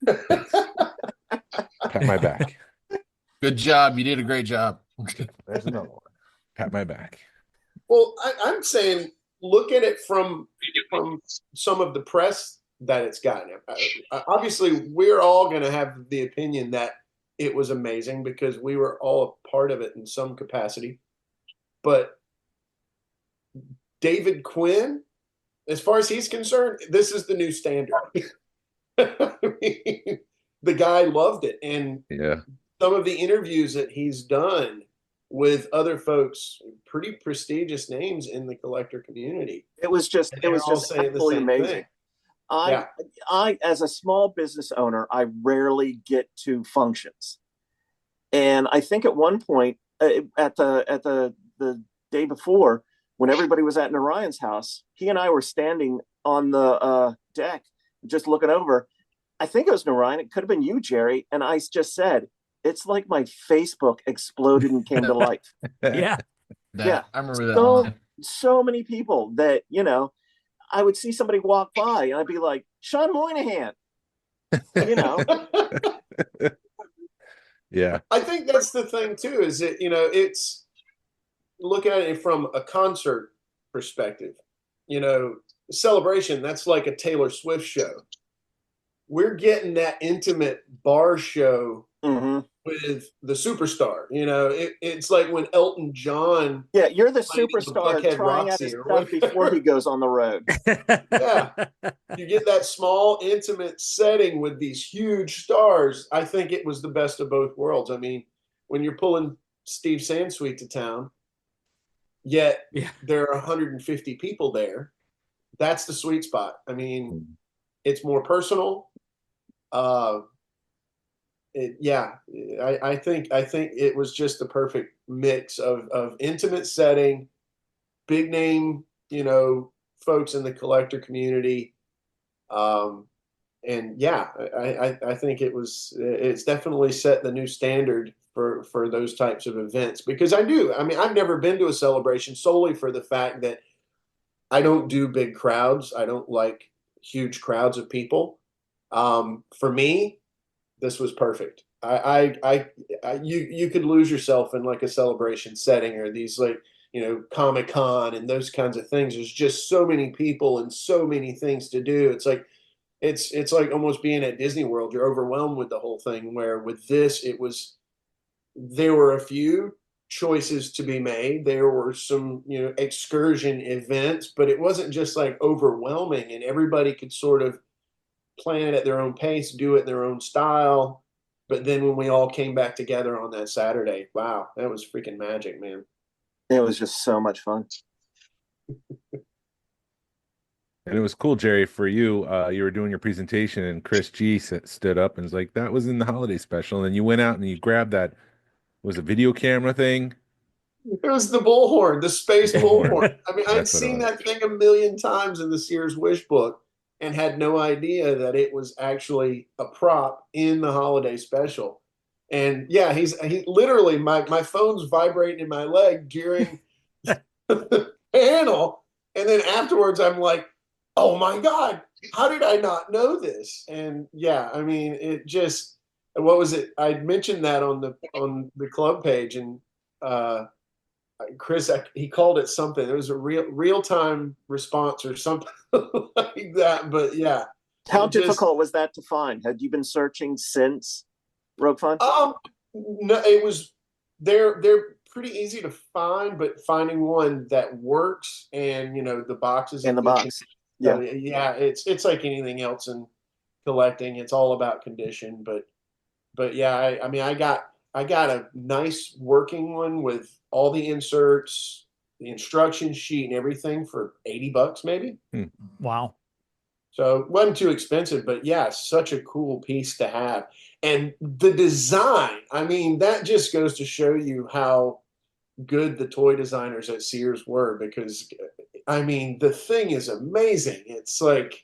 Pat my back. Good job. You did a great job. There's another one. Pat my back. Well, I'm saying look at it from some of the press that it's gotten. Obviously, we're all going to have the opinion that it was amazing because we were all a part of it in some capacity. But David Quinn, as far as he's concerned, this is the new standard. I mean, the guy loved it. And Yeah. some of the interviews that he's done with other folks, pretty prestigious names in the collector community. It was just absolutely amazing. I, as a small business owner, I rarely get to functions. And I think at one point at the day before, when everybody was at Narayan's house, he and I were standing on the deck, just looking over. I think it was Narayan. It could have been you, Jerry. And I just said, it's like my Facebook exploded and came to life. Yeah. Yeah. I remember that. So many people that, you know, I would see somebody walk by and I'd be like, Sean Moynihan, you know. Yeah. I think that's the thing too, is that, you know, it's, look at it from a concert perspective. You know, Celebration, that's like a Taylor Swift show. We're getting that intimate bar show with the superstar. You know, it's like when Elton John. Yeah, you're the superstar trying out his stuff before he goes on the road. Yeah. You get that small, intimate setting with these huge stars. I think it was the best of both worlds. I mean, when you're pulling Steve Sansweet to town, yet there are 150 people there, that's the sweet spot. I mean, it's more personal. I think it was just the perfect mix of intimate setting, big name, you know, folks in the collector community. And yeah, I think it's definitely set the new standard for those types of events, because I mean, I've never been to a Celebration solely for the fact that I don't do big crowds. I don't like huge crowds of people. For me, this was perfect. You could lose yourself in like a Celebration setting or these, like, you know, Comic-Con and those kinds of things. There's just so many people and so many things to do. It's like almost being at Disney World. You're overwhelmed with the whole thing, where with this, there were a few choices to be made. There were some, you know, excursion events, but it wasn't just like overwhelming, and everybody could sort of plan it at their own pace, do it in their own style. But then when we all came back together on that Saturday, wow, that was freaking magic, man. It was just so much fun. And it was cool, Jerry, for you. You were doing your presentation and Chris G stood up and was like, that was in the holiday special. And then you went out and you grabbed that, was a video camera thing? It was the bullhorn, the space bullhorn. I mean, I'd seen that thing a million times in the Sears Wish book and had no idea that it was actually a prop in the holiday special. And yeah, he literally, my phone's vibrating in my leg during the panel. And then afterwards, I'm like, oh my God, how did I not know this? And yeah, I mean, it just, what was it? I mentioned that on the club page, and Chris, he called it something. It was a real-time response or something like that. But yeah. How difficult was that to find? Had you been searching since Rogue Fun? No, it was, they're pretty easy to find, but finding one that works, and, you know, the boxes in the box. Yeah. Yeah. It's like anything else in collecting. It's all about condition, but yeah, I mean, I got a nice working one with all the inserts, the instruction sheet and everything for $80 maybe. Wow. So it wasn't too expensive, but yeah, such a cool piece to have. And the design, I mean, that just goes to show you how good the toy designers at Sears were, because I mean, the thing is amazing. It's like,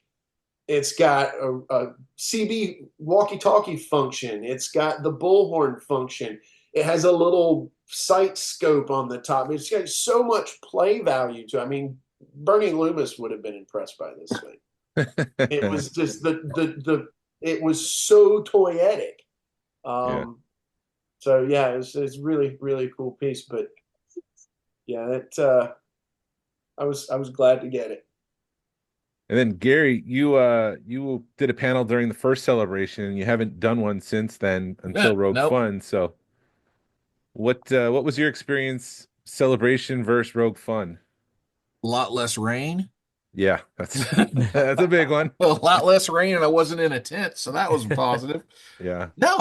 it's got a CB walkie-talkie function. It's got the bullhorn function. It has a little sight scope on the top. It's got so much play value to it. I mean, Bernie Loomis would have been impressed by this thing. It was just it was so toyetic. So yeah, it's really, really cool piece. But yeah, I was glad to get it. And then Gary, you did a panel during the first celebration, and you haven't done one since then until Rogue Nope. Fun. So what was your experience celebration versus Rogue Fun? A lot less rain. Yeah, that's that's a big one. A lot less rain, and I wasn't in a tent, so that was positive. Yeah. No,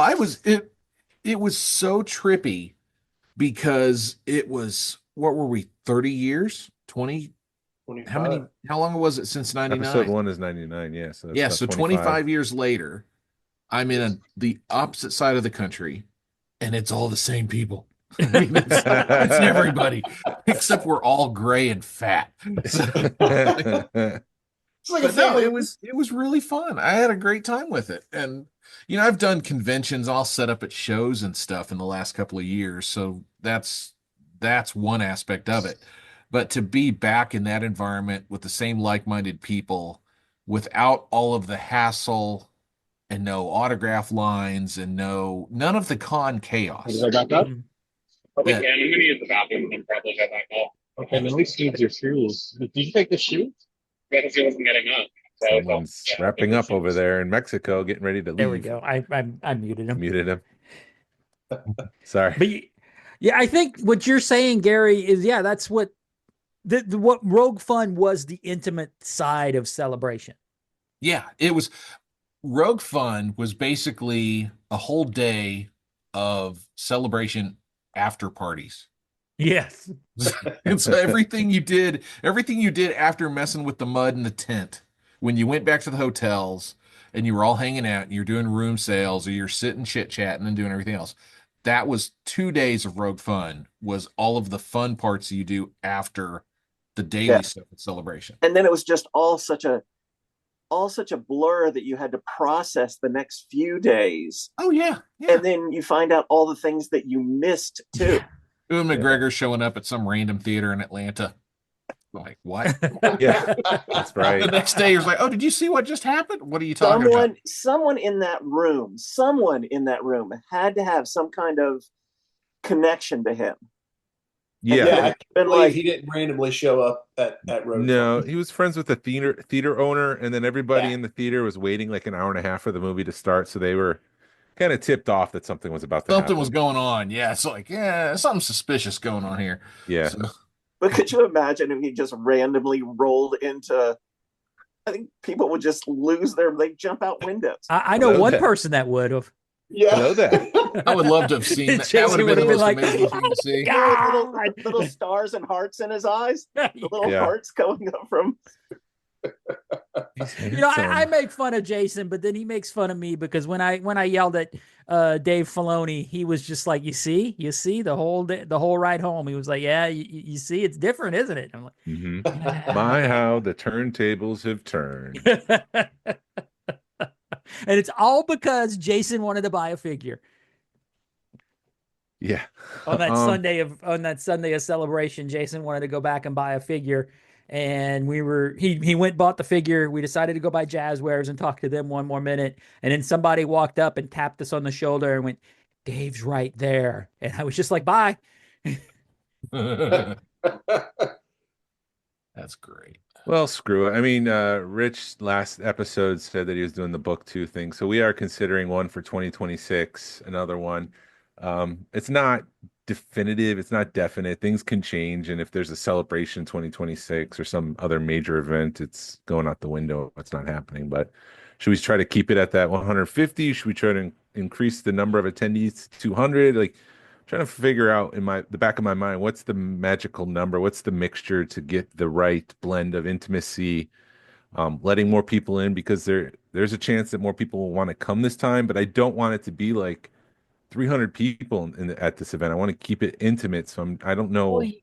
it was so trippy because it was, what were we, 30 years? 20? 25. How long was it since 99? Episode 1 is 99, yeah. So that's Yeah, about so 25 years later, I'm in the opposite side of the country, and it's all the same people. I mean, it's everybody, except we're all gray and fat. So, It's like a but no, family. it was really fun. I had a great time with it. And I've done conventions, all set up at shows and stuff in the last couple of years. So that's one aspect of it. But to be back in that environment with the same like-minded people without all of the hassle and no autograph lines and none of the con chaos. Did I got that? Probably Yeah. can. I'm gonna use the bathroom and probably go back up. Okay, then at least use your shoes. Did you take the shoe? Because he wasn't getting up. So Someone's wrapping up over there in Mexico, getting ready to leave. There we go. I muted him. Muted him. Sorry. But yeah, I think what you're saying, Gary, is that's what what Rogue Fun was, the intimate side of celebration. Yeah, it was. Rogue Fun was basically a whole day of celebration after parties. Yes. And so everything you did after messing with the mud in the tent, when you went back to the hotels and you were all hanging out and you're doing room sales or you're sitting chit-chatting and doing everything else, that was 2 days of Rogue Fun, was all of the fun parts you do after the daily stuff at celebration. And then it was just all such a blur that you had to process the next few days. Oh yeah. And then you find out all the things that you missed too. Ewan McGregor showing up at some random theater in Atlanta. Like, what? Yeah, that's right. The next day, you're like, oh, did you see what just happened? What are you talking about? Someone in that room had to have some kind of connection to him. Yeah. He didn't randomly show up at Rogue. No, he was friends with the theater owner, and then everybody in the theater was waiting like an hour and a half for the movie to start, so they were kind of tipped off that something was about to happen. Something was going on. Yeah, it's like, something suspicious going on here. Yeah. So, but could you imagine if he just randomly rolled into? I think people would just they'd jump out windows. I know one person that would have. Yeah, I know that. I would love to have seen that. That would have been the most amazing thing to see. Little stars and hearts in his eyes. The little hearts going up from. I make fun of Jason, but then he makes fun of me because when I yelled at Dave Filoni, he was just like, you see the whole ride home. He was like, yeah, you see, it's different, isn't it? I'm like, My, how the turntables have turned. And it's all because Jason wanted to buy a figure. Yeah. On that Sunday of celebration, Jason wanted to go back and buy a figure. And he went, bought the figure. We decided to go by Jazzwares and talk to them one more minute. And then somebody walked up and tapped us on the shoulder and went, Dave's right there. And I was just like, bye. That's great. Well, screw it. I mean, Rich last episode said that he was doing the book 2 thing. So we are considering one for 2026, another one. It's not definitive. It's not definite. Things can change. And if there's a celebration 2026 or some other major event, it's going out the window. It's not happening. But should we try to keep it at that 150? Should we try to increase the number of attendees to 200? Like, trying to figure out in the back of my mind, what's the magical number? What's the mixture to get the right blend of intimacy, letting more people in, because there's a chance that more people will want to come this time, but I don't want it to be like 300 people at this event. I want to keep it intimate. So I don't know. Well, you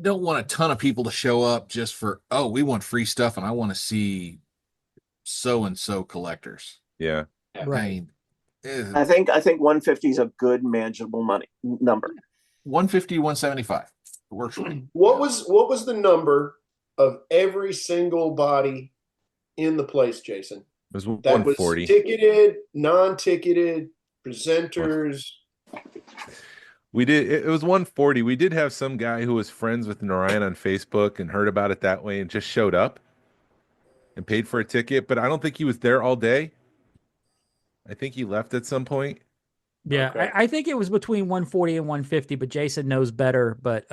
don't want a ton of people to show up just for, oh, we want free stuff and I want to see so-and-so collectors. Yeah. Right. I think 150 is a good manageable number. 150, 175. It works for me. What was the number of every single body in the place, Jason? It was That 140. was ticketed, non-ticketed, presenters. We did. It was 140. We did have some guy who was friends with Narayan on Facebook and heard about it that way and just showed up. and paid for a ticket, but I don't think he was there all day. I think he left at some point. Yeah, Okay. I think it was between 140 and 150, but Jason knows better. But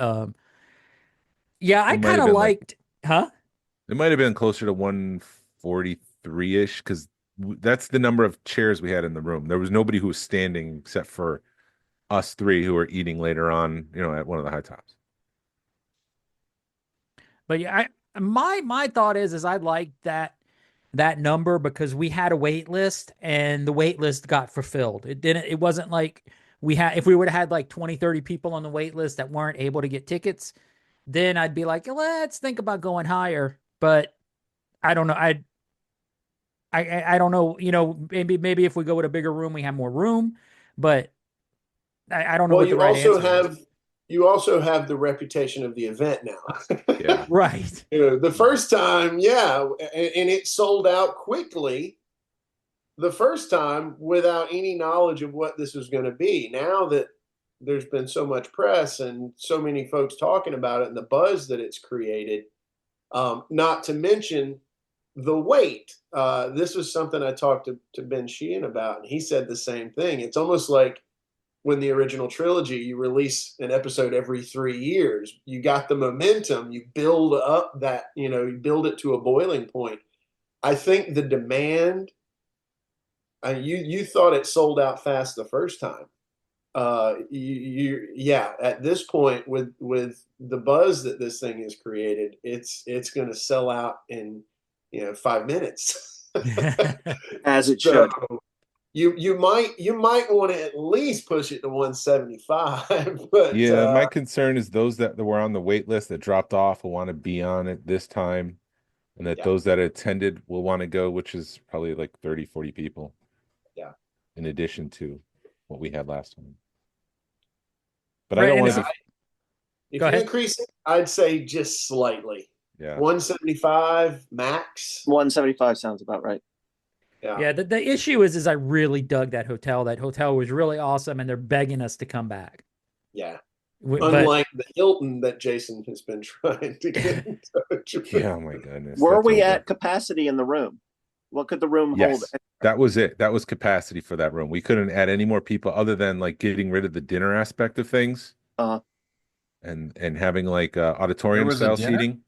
yeah, I It might kind have of been liked, huh? It might have been closer to 143-ish because that's the number of chairs we had in the room. There was nobody who was standing except for us three who were eating later on, at one of the high tops. But yeah, my thought is I like that number because we had a wait list and the wait list got fulfilled. It wasn't like if we would have had like 20, 30 people on the wait list that weren't able to get tickets, then I'd be like, let's think about going higher. But I don't know. I don't know, maybe if we go with a bigger room, we have more room, but I don't know Well, what the right answer is. you also have the reputation of the event now. Yeah. Right. The first time, yeah, and it sold out quickly the first time without any knowledge of what this was going to be. Now that there's been so much press and so many folks talking about it and the buzz that it's created, not to mention the wait. This was something I talked to Ben Sheehan about, and he said the same thing. It's almost like when the original trilogy, you release an episode every 3 years. You got the momentum, you build up that, you build it to a boiling point. I think the demand, you thought it sold out fast the first time. At this point with the buzz that this thing has created, it's going to sell out in 5 minutes. As it should. You might want to at least push it to 175. But Yeah, my concern is those that were on the wait list that dropped off will want to be on it this time, and that those that attended will want to go, which is probably like 30, 40 people. Yeah. In addition to what we had last time. But I don't want to. If you increase it, I'd say just slightly. Yeah. 175 max. 175 sounds about right. Yeah. The issue is I really dug that hotel. That hotel was really awesome, and they're begging us to come back. Yeah. Unlike the Hilton that Jason has been trying to get in touch with. Yeah, oh my goodness. Were we at capacity in the room? What could the room hold? That was it. That was capacity for that room. We couldn't add any more people other than like getting rid of the dinner aspect of things. And having like auditorium style seating.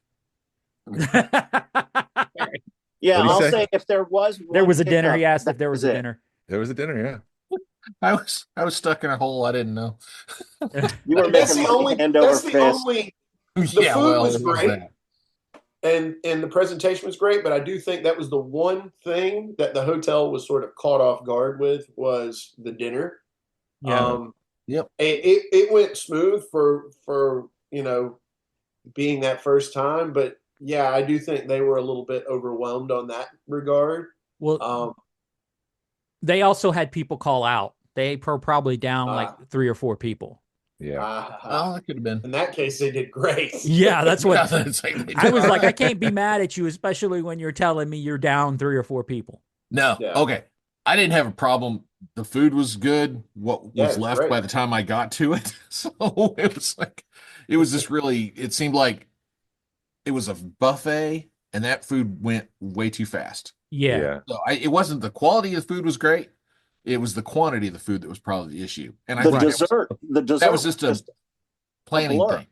Yeah, I'll say if there was a dinner. He asked if there was a dinner. There was a dinner, yeah. I was stuck in a hole I didn't know. You were making hand over fist. The food was great. And the presentation was great, but I do think that was the one thing that the hotel was sort of caught off guard with was the dinner. Yeah. Yep. It went smooth for being that first time, but yeah, I do think they were a little bit overwhelmed on that regard. Well, they also had people call out. They were probably down like 3 or 4 people. Yeah. Oh, that could have been. In that case, they did great. Yeah, that's what I was like. Right. I can't be mad at you, especially when you're telling me you're down 3 or 4 people. No. Yeah. Okay. I didn't have a problem. The food was good. What was left great. by the time I got to it. So it was just really, it seemed like it was a buffet and that food went way too fast. Yeah. So it wasn't the quality of the food was great. It was the quantity of the food that was probably the issue. And I think the dessert that was just a planning thing.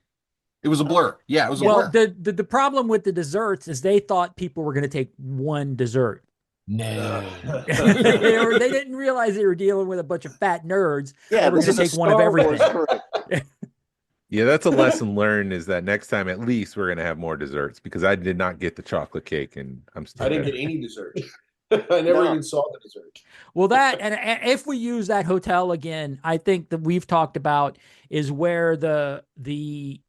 It was a blur. Yeah, it was a blur. The problem with the desserts is they thought people were going to take one dessert. No. They didn't realize they were dealing with a bunch of fat nerds. Yeah, they were going to take one of everything. Yeah, that's a lesson learned is that next time at least we're going to have more desserts because I did not get the chocolate cake and I didn't get any dessert. I never even saw the dessert. Well, and if we use that hotel again, I think that we've talked about is where the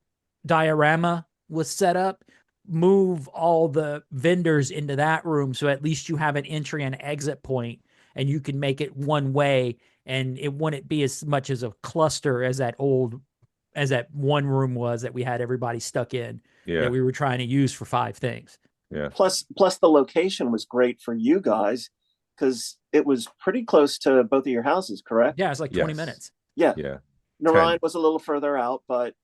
diorama was set up. Move all the vendors into that room so at least you have an entry and exit point, and you can make it one way, and it wouldn't be as much as a cluster as that one room was that we had everybody stuck in. Yeah, that we were trying to use for 5 things. Yeah. Plus the location was great for you guys because it was pretty close to both of your houses, correct? Yeah, it's like 20 minutes. Yeah. Yeah. Narayan was a little further out, but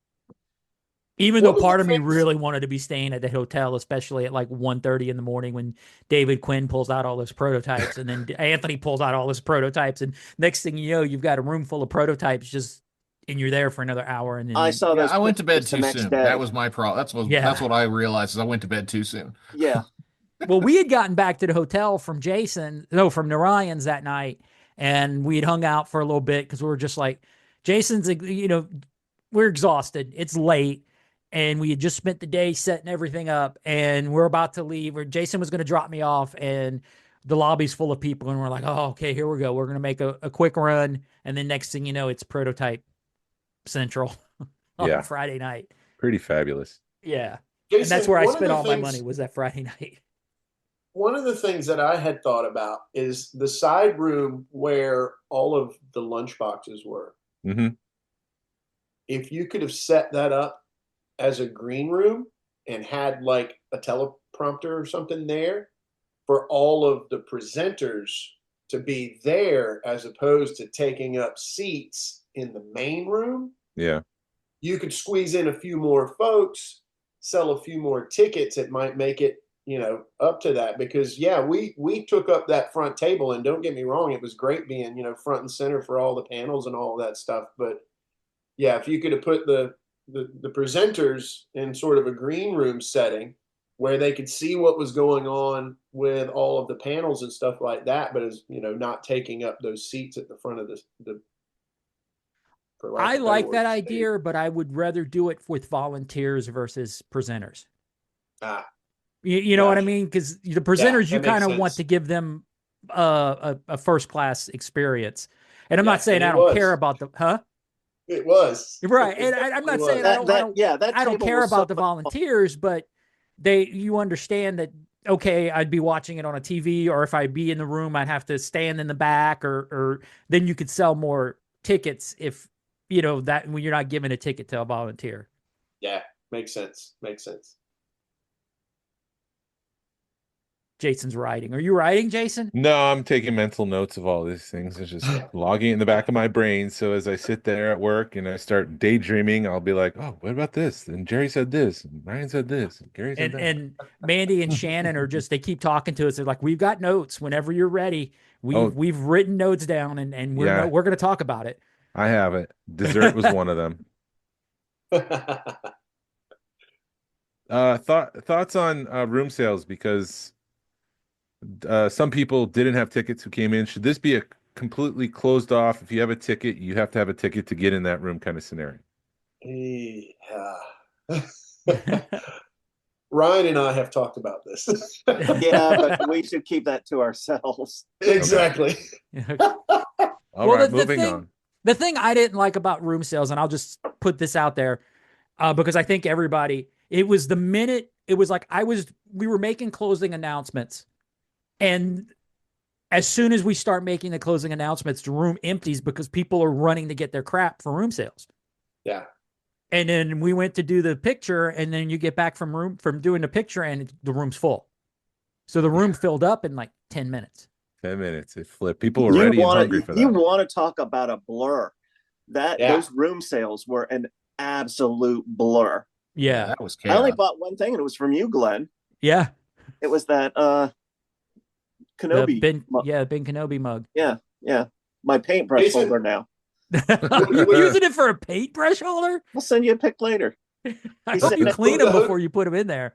Even What though was part the of me thing- really wanted to be staying at the hotel, especially at like 1:30 in the morning when David Quinn pulls out all his prototypes and then Anthony pulls out all his prototypes. And next thing you know, you've got a room full of prototypes and you're there for another hour. And then I saw those. I went to bed pictures the too next soon. day. That was my problem. Yeah. That's what I realized is I went to bed too soon. Yeah. Well, we had gotten back to the hotel from from Narayan's that night, and we had hung out for a little bit because we were just like, Jason's, we're exhausted. It's late, and we had just spent the day setting everything up, and we're about to leave, or Jason was going to drop me off, and the lobby's full of people, and we're like, oh, okay, here we go. We're going to make a quick run, and then next thing you know, it's Prototype Central on Yeah. Friday night. Pretty fabulous. Yeah. Jason, And that's where I one of spent the all my things- money was that Friday night. One of the things that I had thought about is the side room where all of the lunch boxes were. Hmm. If you could have set that up as a green room and had like a teleprompter or something there for all of the presenters to be there as opposed to taking up seats in the main room, Yeah. you could squeeze in a few more folks, sell a few more tickets. It might make it, up to that, because we took up that front table, and don't get me wrong, it was great being, front and center for all the panels and all that stuff. But yeah, if you could have put the presenters in sort of a green room setting where they could see what was going on with all of the panels and stuff like that, but as not taking up those seats at the front of the for lack I of a like better that word, idea, but I would rather do it with volunteers versus presenters. Ah, You know what I Gotcha. mean? Because the presenters, you that makes kind of want sense. to give them a first class experience. And I'm Yeah, not saying and I it don't was. care about it was right. It And I'm not definitely saying was. I don't table care was about so the volunteers, but you understand that, okay, I'd be watching it on a TV, or if I'd be in the room, I'd have to stand in the back, or then you could sell more tickets if, that when you're not giving a ticket to a volunteer. Yeah, makes sense. Jason's writing. Are you writing, Jason? No, I'm taking mental notes of all these things. It's just logging it in the back of my brain. So as I sit there at work and I start daydreaming, I'll be like, oh, what about this? And Jerry said this, and Ryan said this, and Gary said that. And Mandy and Shannon are they keep talking to us. They're like, we've got notes whenever you're ready. We've written notes down, and we're going to talk about it. I have it. Dessert was one of them. Thoughts on room sales, because some people didn't have tickets who came in. Should this be a completely closed off? If you have a ticket, you have to have a ticket to get in that room kind of scenario? Yeah. Ryan and I have talked about this. Yeah, but we should keep that to ourselves. Exactly. All right, moving on. The thing I didn't like about room sales, and I'll just put this out there, because I think it was the minute it was like we were making closing announcements, and as soon as we start making the closing announcements, the room empties because people are running to get their crap for room sales. Yeah. And then we went to do the picture, and then you get back from doing the picture, and the room's full. So the room filled up in like 10 minutes. 10 minutes. It flipped. People were ready and hungry for that. You want to talk about a blur. Those room sales were an absolute blur. Yeah. That was chaos. I only bought one thing, and it was from you, Glenn. Yeah. It was that Kenobi. Ben Kenobi mug. Yeah. My paintbrush Jason? holder now. You're using it for a paintbrush holder? I'll send you a pic later. I hope you clean them before you put them in there.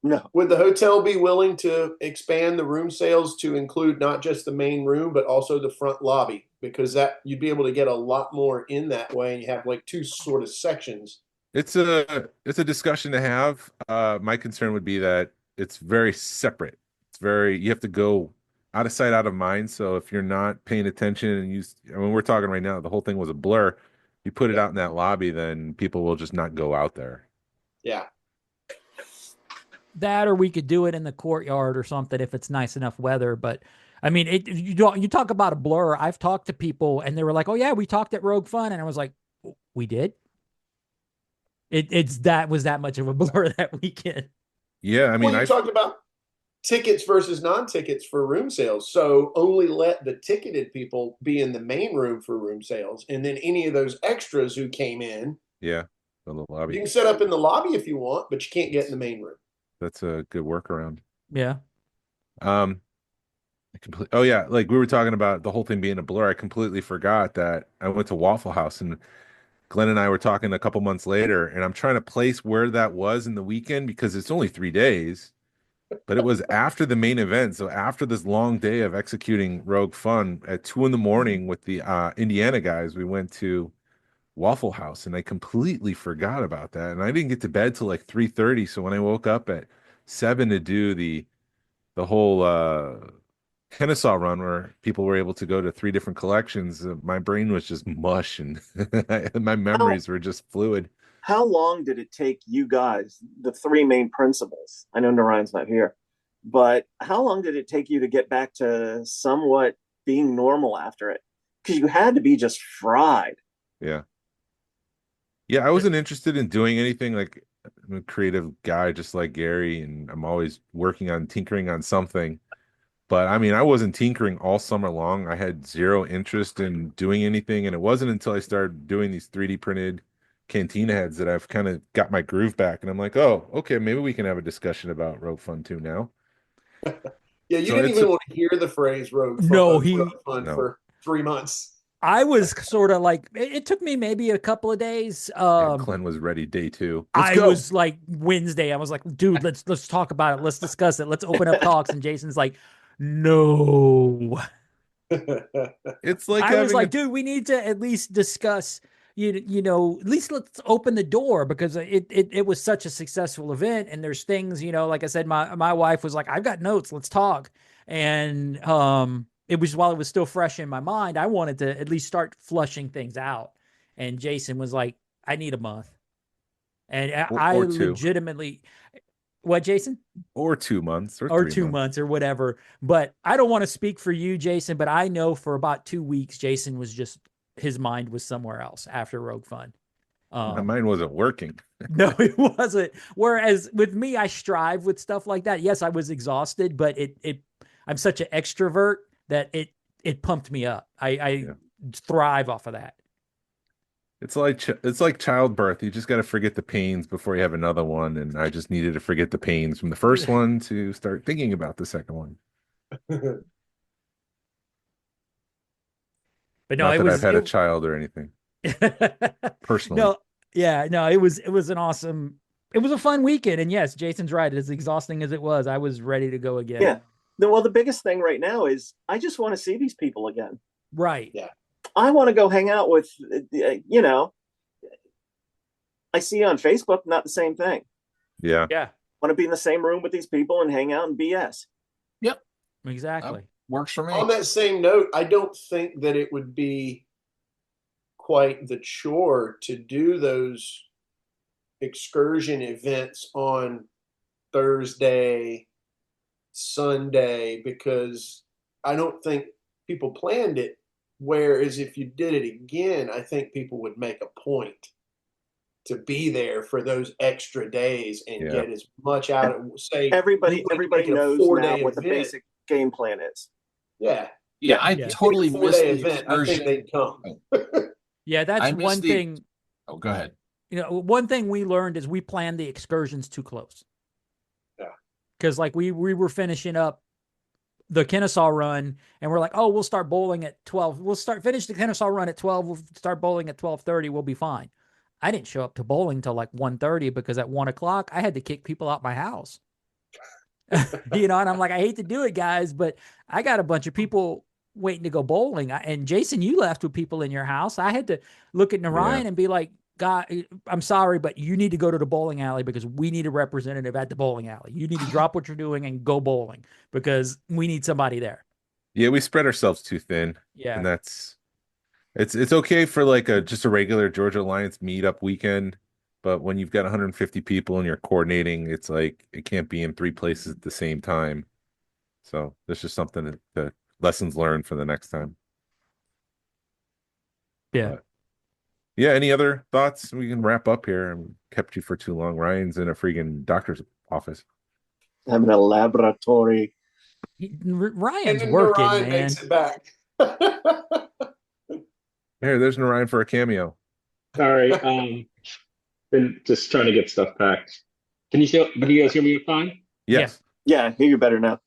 No. Would the hotel be willing to expand the room sales to include not just the main room, but also the front lobby? Because that you'd be able to get a lot more in that way, and you have like two sort of sections. It's a discussion to have. My concern would be that it's very separate. You have to go out of sight, out of mind. So if you're not paying attention and we're talking right now, the whole thing was a blur. You put it out in that lobby, then people will just not go out there. Yeah. That, or we could do it in the courtyard or something if it's nice enough weather. But I mean, you talk about a blur. I've talked to people and they were like, "Oh yeah, we talked at Rogue Fun," and I was like, "We did." That was that much of a blur that weekend. Yeah, I mean, you talked about tickets versus non-tickets for room sales. So only let the ticketed people be in the main room for room sales, and then any of those extras who came in, yeah, in the You lobby. can set up in the lobby if you want, but you can't get in the main room. That's a good workaround. Yeah. Oh yeah, like we were talking about the whole thing being a blur. I completely forgot that I went to Waffle House, and Glenn and I were talking a couple months later, and I'm trying to place where that was in the weekend because it's only 3 days, but it was after the main event. So after this long day of executing Rogue Fun at 2 a.m. with the Indiana guys, we went to Waffle House, and I completely forgot about that. And I didn't get to bed till like 3:30. So when I woke up at 7 to do the whole Kennesaw run where people were able to go to 3 different collections, my brain was just mush, and my memories were just fluid. How long did it take you guys, the 3 main principals? I know Narayan's not here, but how long did it take you to get back to somewhat being normal after it? Because you had to be just fried. Yeah. Yeah, I wasn't interested in doing anything. Like, I'm a creative guy just like Gary, and I'm always working on tinkering on something. But I mean, I wasn't tinkering all summer long. I had zero interest in doing anything. And it wasn't until I started doing these 3D printed cantina heads that I've kind of got my groove back. And I'm like, oh, okay, maybe we can have a discussion about Rogue Fun 2 now. Yeah, you didn't even want to hear the phrase Rogue Fun, Rogue Fun for 3 months. I was sort of like, it took me maybe a couple of days. Glenn was ready day 2. I was like Wednesday. I was like, dude, let's talk about it. Let's discuss it. Let's open up talks. And Jason's like, no. It's like I was like, dude, we need to at least discuss. You know, at least let's open the door, because it was such a successful event, and there's things, like I said, my wife was like, I've got notes, let's talk. And it was, while it was still fresh in my mind, I wanted to at least start flushing things out. And Jason was like, I need a month. And I legitimately, what, Jason? Or 2 months or 2 months or whatever. But I don't want to speak for you, Jason, but I know for about 2 weeks, Jason was just, his mind was somewhere else after Rogue Fun. My mind wasn't working. No, it wasn't. Whereas with me, I strive with stuff like that. Yes, I was exhausted, but I'm such an extrovert that it pumped me up. I thrive off of that. It's like childbirth. You just got to forget the pains before you have another one. And I just needed to forget the pains from the first one to start thinking about the second one. But no, Not that I've had a child or anything. Personally. No, yeah, no, it was an awesome, it was a fun weekend. And yes, Jason's right. As exhausting as it was, I was ready to go again. Yeah. No, well, the biggest thing right now is I just want to see these people again. Right. Yeah. I want to go hang out with, I see you on Facebook, not the same thing. Yeah. Yeah. Want to be in the same room with these people and hang out and BS. Yep. Exactly. Works for me. On that same note, I don't think that it would be quite the chore to do those excursion events on Thursday, Sunday, because I don't think people planned it. Whereas if you did it again, I think people would make a point to be there for those extra days and get as much out of, say, everybody knows now what the basic game plan is. Yeah. Yeah, I totally missed the event. I think they'd come. Yeah, that's one thing. Oh, go ahead. One thing we learned is we planned the excursions too close. Yeah. Because like we were finishing up the Kennesaw run, and we're like, oh, we'll start bowling at 12. We'll finish the Kennesaw run at 12. We'll start bowling at 12:30. We'll be fine. I didn't show up to bowling till like 1:30 because at 1 o'clock I had to kick people out my house. And I'm like, I hate to do it, guys, but I got a bunch of people waiting to go bowling. And Jason, you left with people in your house. I had to look at Narayan and be like, God, I'm sorry, but you need to go to the bowling alley because we need a representative at the bowling alley. You need to drop what you're doing and go bowling because we need somebody there. Yeah, we spread ourselves too thin. Yeah. And it's okay for like just a regular Georgia Alliance meetup weekend. But when you've got 150 people and you're coordinating, it's like it can't be in 3 places at the same time. So that's just something that lessons learned for the next time. Yeah. But, yeah. Any other thoughts? We can wrap up here. I kept you for too long. Ryan's in a freaking doctor's office. I'm in a laboratory. Ryan's working, Narayan man. makes it back. Here, there's Narayan for a cameo. Sorry. Been just trying to get stuff packed. Can you guys hear me fine? Yes. Yeah, I hear you better now.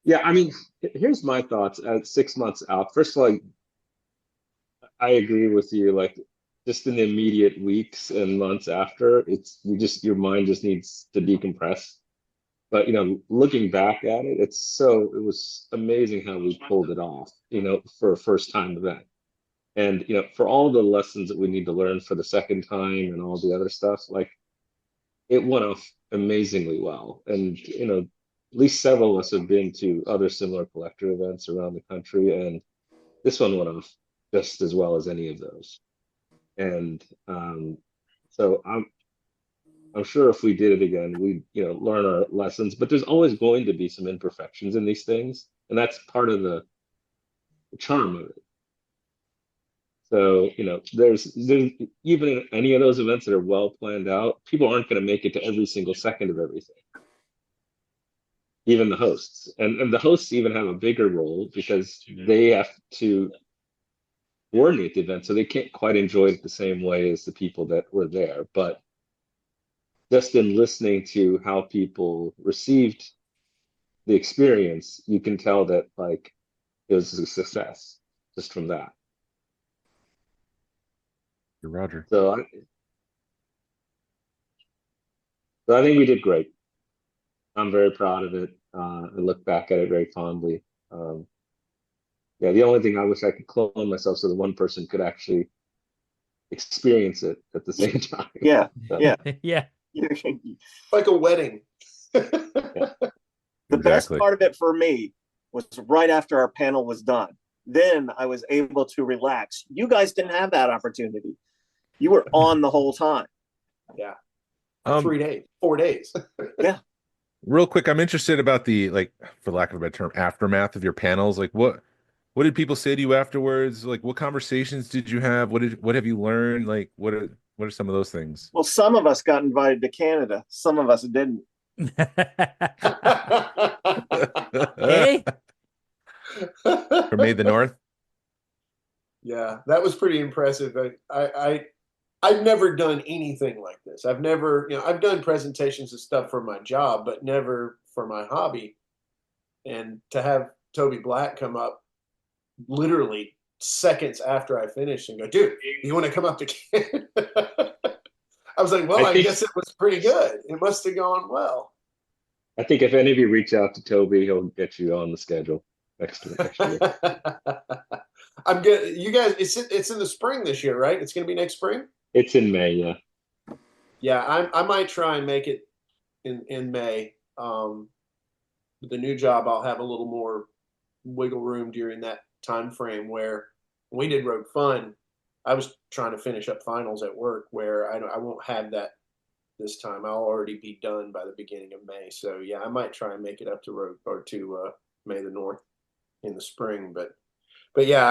Yeah, I mean, here's my thoughts at 6 months out. First of all, I agree with you. Like, just in the immediate weeks and months after, your mind just needs to decompress. But looking back at it, it was amazing how we pulled it off. For a first time event, and for all the lessons that we need to learn for the second time and all the other stuff, like it went off amazingly well. And at least several of us have been to other similar collector events around the country, and this one went off just as well as any of those. And so I'm sure if we did it again, we'd learn our lessons. But there's always going to be some imperfections in these things, and that's part of the charm of it. So there's even in any of those events that are well planned out, people aren't going to make it to every single second of everything. Even the hosts, and the hosts even have a bigger role because they have to coordinate the event, so they can't quite enjoy it the same way as the people that were there. But just in listening to how people received the experience, you can tell that like it was a success just from that. You're Roger. So I think we did great. I'm very proud of it. I look back at it very fondly. Yeah, the only thing I wish I could clone myself so that one person could actually experience it at the same time. Yeah, So, Yeah. Like a wedding. The best part of it for me was right after our panel was done. Then I was able to relax. You guys didn't have that opportunity. You were on the whole time. Yeah. 3 days, 4 days. Yeah. Real quick, I'm interested about the, like, for lack of a better term, aftermath of your panels. Like, what did people say to you afterwards? Like, what conversations did you have? What have you learned? Like, what are some of those things? Well, some of us got invited to Canada. Some of us didn't. Hey. For May the North? Yeah, that was pretty impressive. I've never done anything like this. I've never, I've done presentations and stuff for my job, but never for my hobby. And to have Toby Black come up literally seconds after I finished and go, dude, you want to come up to Canada? I was like, well, I guess it was pretty good. It must have gone well. I think if any of you reach out to Toby, he'll get you on the schedule next year. I'm good. You guys, it's in the spring this year, right? It's going to be next spring? It's in May, yeah. Yeah, I might try and make it in May. With the new job, I'll have a little more wiggle room during that time frame. Where when we did Rogue Fun, I was trying to finish up finals at work, where I won't have that this time. I'll already be done by the beginning of May. So yeah, I might try and make it up to Rogue or to May the North in the spring. But yeah,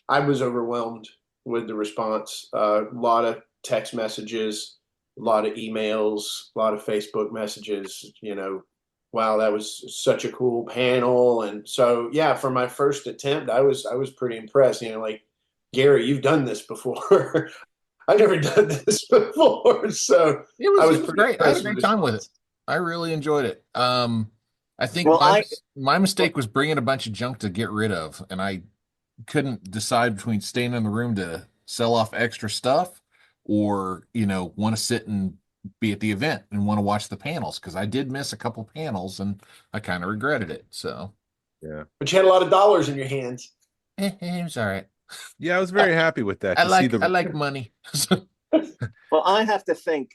I was overwhelmed with the response. A lot of text messages, a lot of emails, a lot of Facebook messages, wow, that was such a cool panel. And so, yeah, for my first attempt, I was pretty impressed, like, Gary, you've done this before. I've never done this before. So it was great. I had a great time with it. I really enjoyed it. I think my mistake was bringing a bunch of junk to get rid of, and I couldn't decide between staying in the room to sell off extra stuff or, want to sit and be at the event and want to watch the panels, because I did miss a couple panels and I kind of regretted it. So, yeah. But you had a lot of dollars in your hands. It was all right. Yeah, I was very happy with that. I like money. Well, I have to thank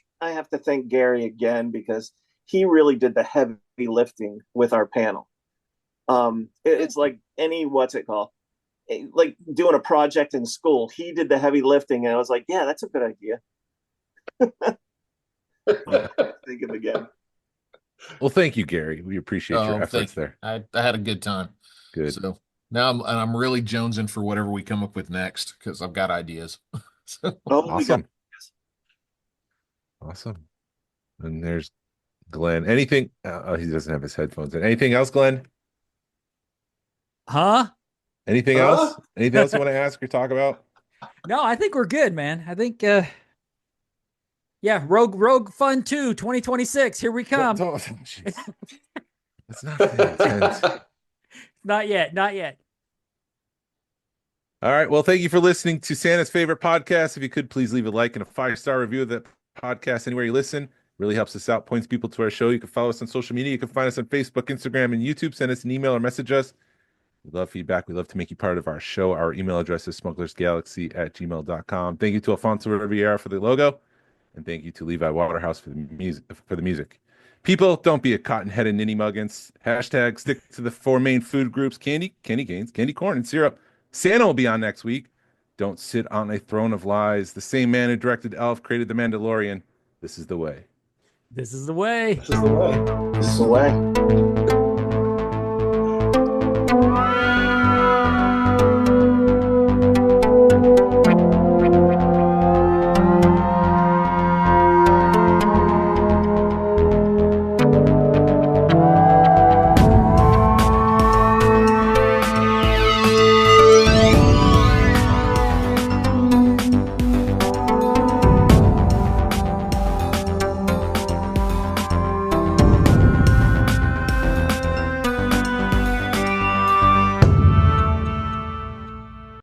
Gary again, because he really did the heavy lifting with our panel. It's like what's it called? Like doing a project in school. He did the heavy lifting, and I was like, yeah, that's a good idea. Think of it again. Well, thank you, Gary. We appreciate your efforts there. I had a good time. Good. So now I'm really jonesing for whatever we come up with next, because I've got ideas. Awesome. Awesome. And there's Glenn. Anything? He doesn't have his headphones in. Anything else, Glenn? Huh? Anything else? Anything else you want to ask or talk about? No, I think we're good, man. I think Yeah, Rogue Fun 2, 2026. Here we come. That's not the Not yet. Not yet. All right. Well, thank you for listening to Santa's favorite podcast. If you could please leave a like and a 5-star review of the podcast anywhere you listen. Really helps us out, points people to our show. You can follow us on social media. You can find us on Facebook, Instagram, and YouTube. Send us an email or message us. We love feedback. We love to make you part of our show. Our email address is smugglersgalaxy@gmail.com. Thank you to Alfonso Riviera for the logo. And thank you to Levi Waterhouse for the music. People, don't be a cotton-headed ninny muggins. Hashtag stick to the 4 main food groups: candy canes, candy corn, and syrup. Santa will be on next week. Don't sit on a throne of lies. The same man who directed Elf created The Mandalorian. This is the way. This is the way. This is the way. This is the way.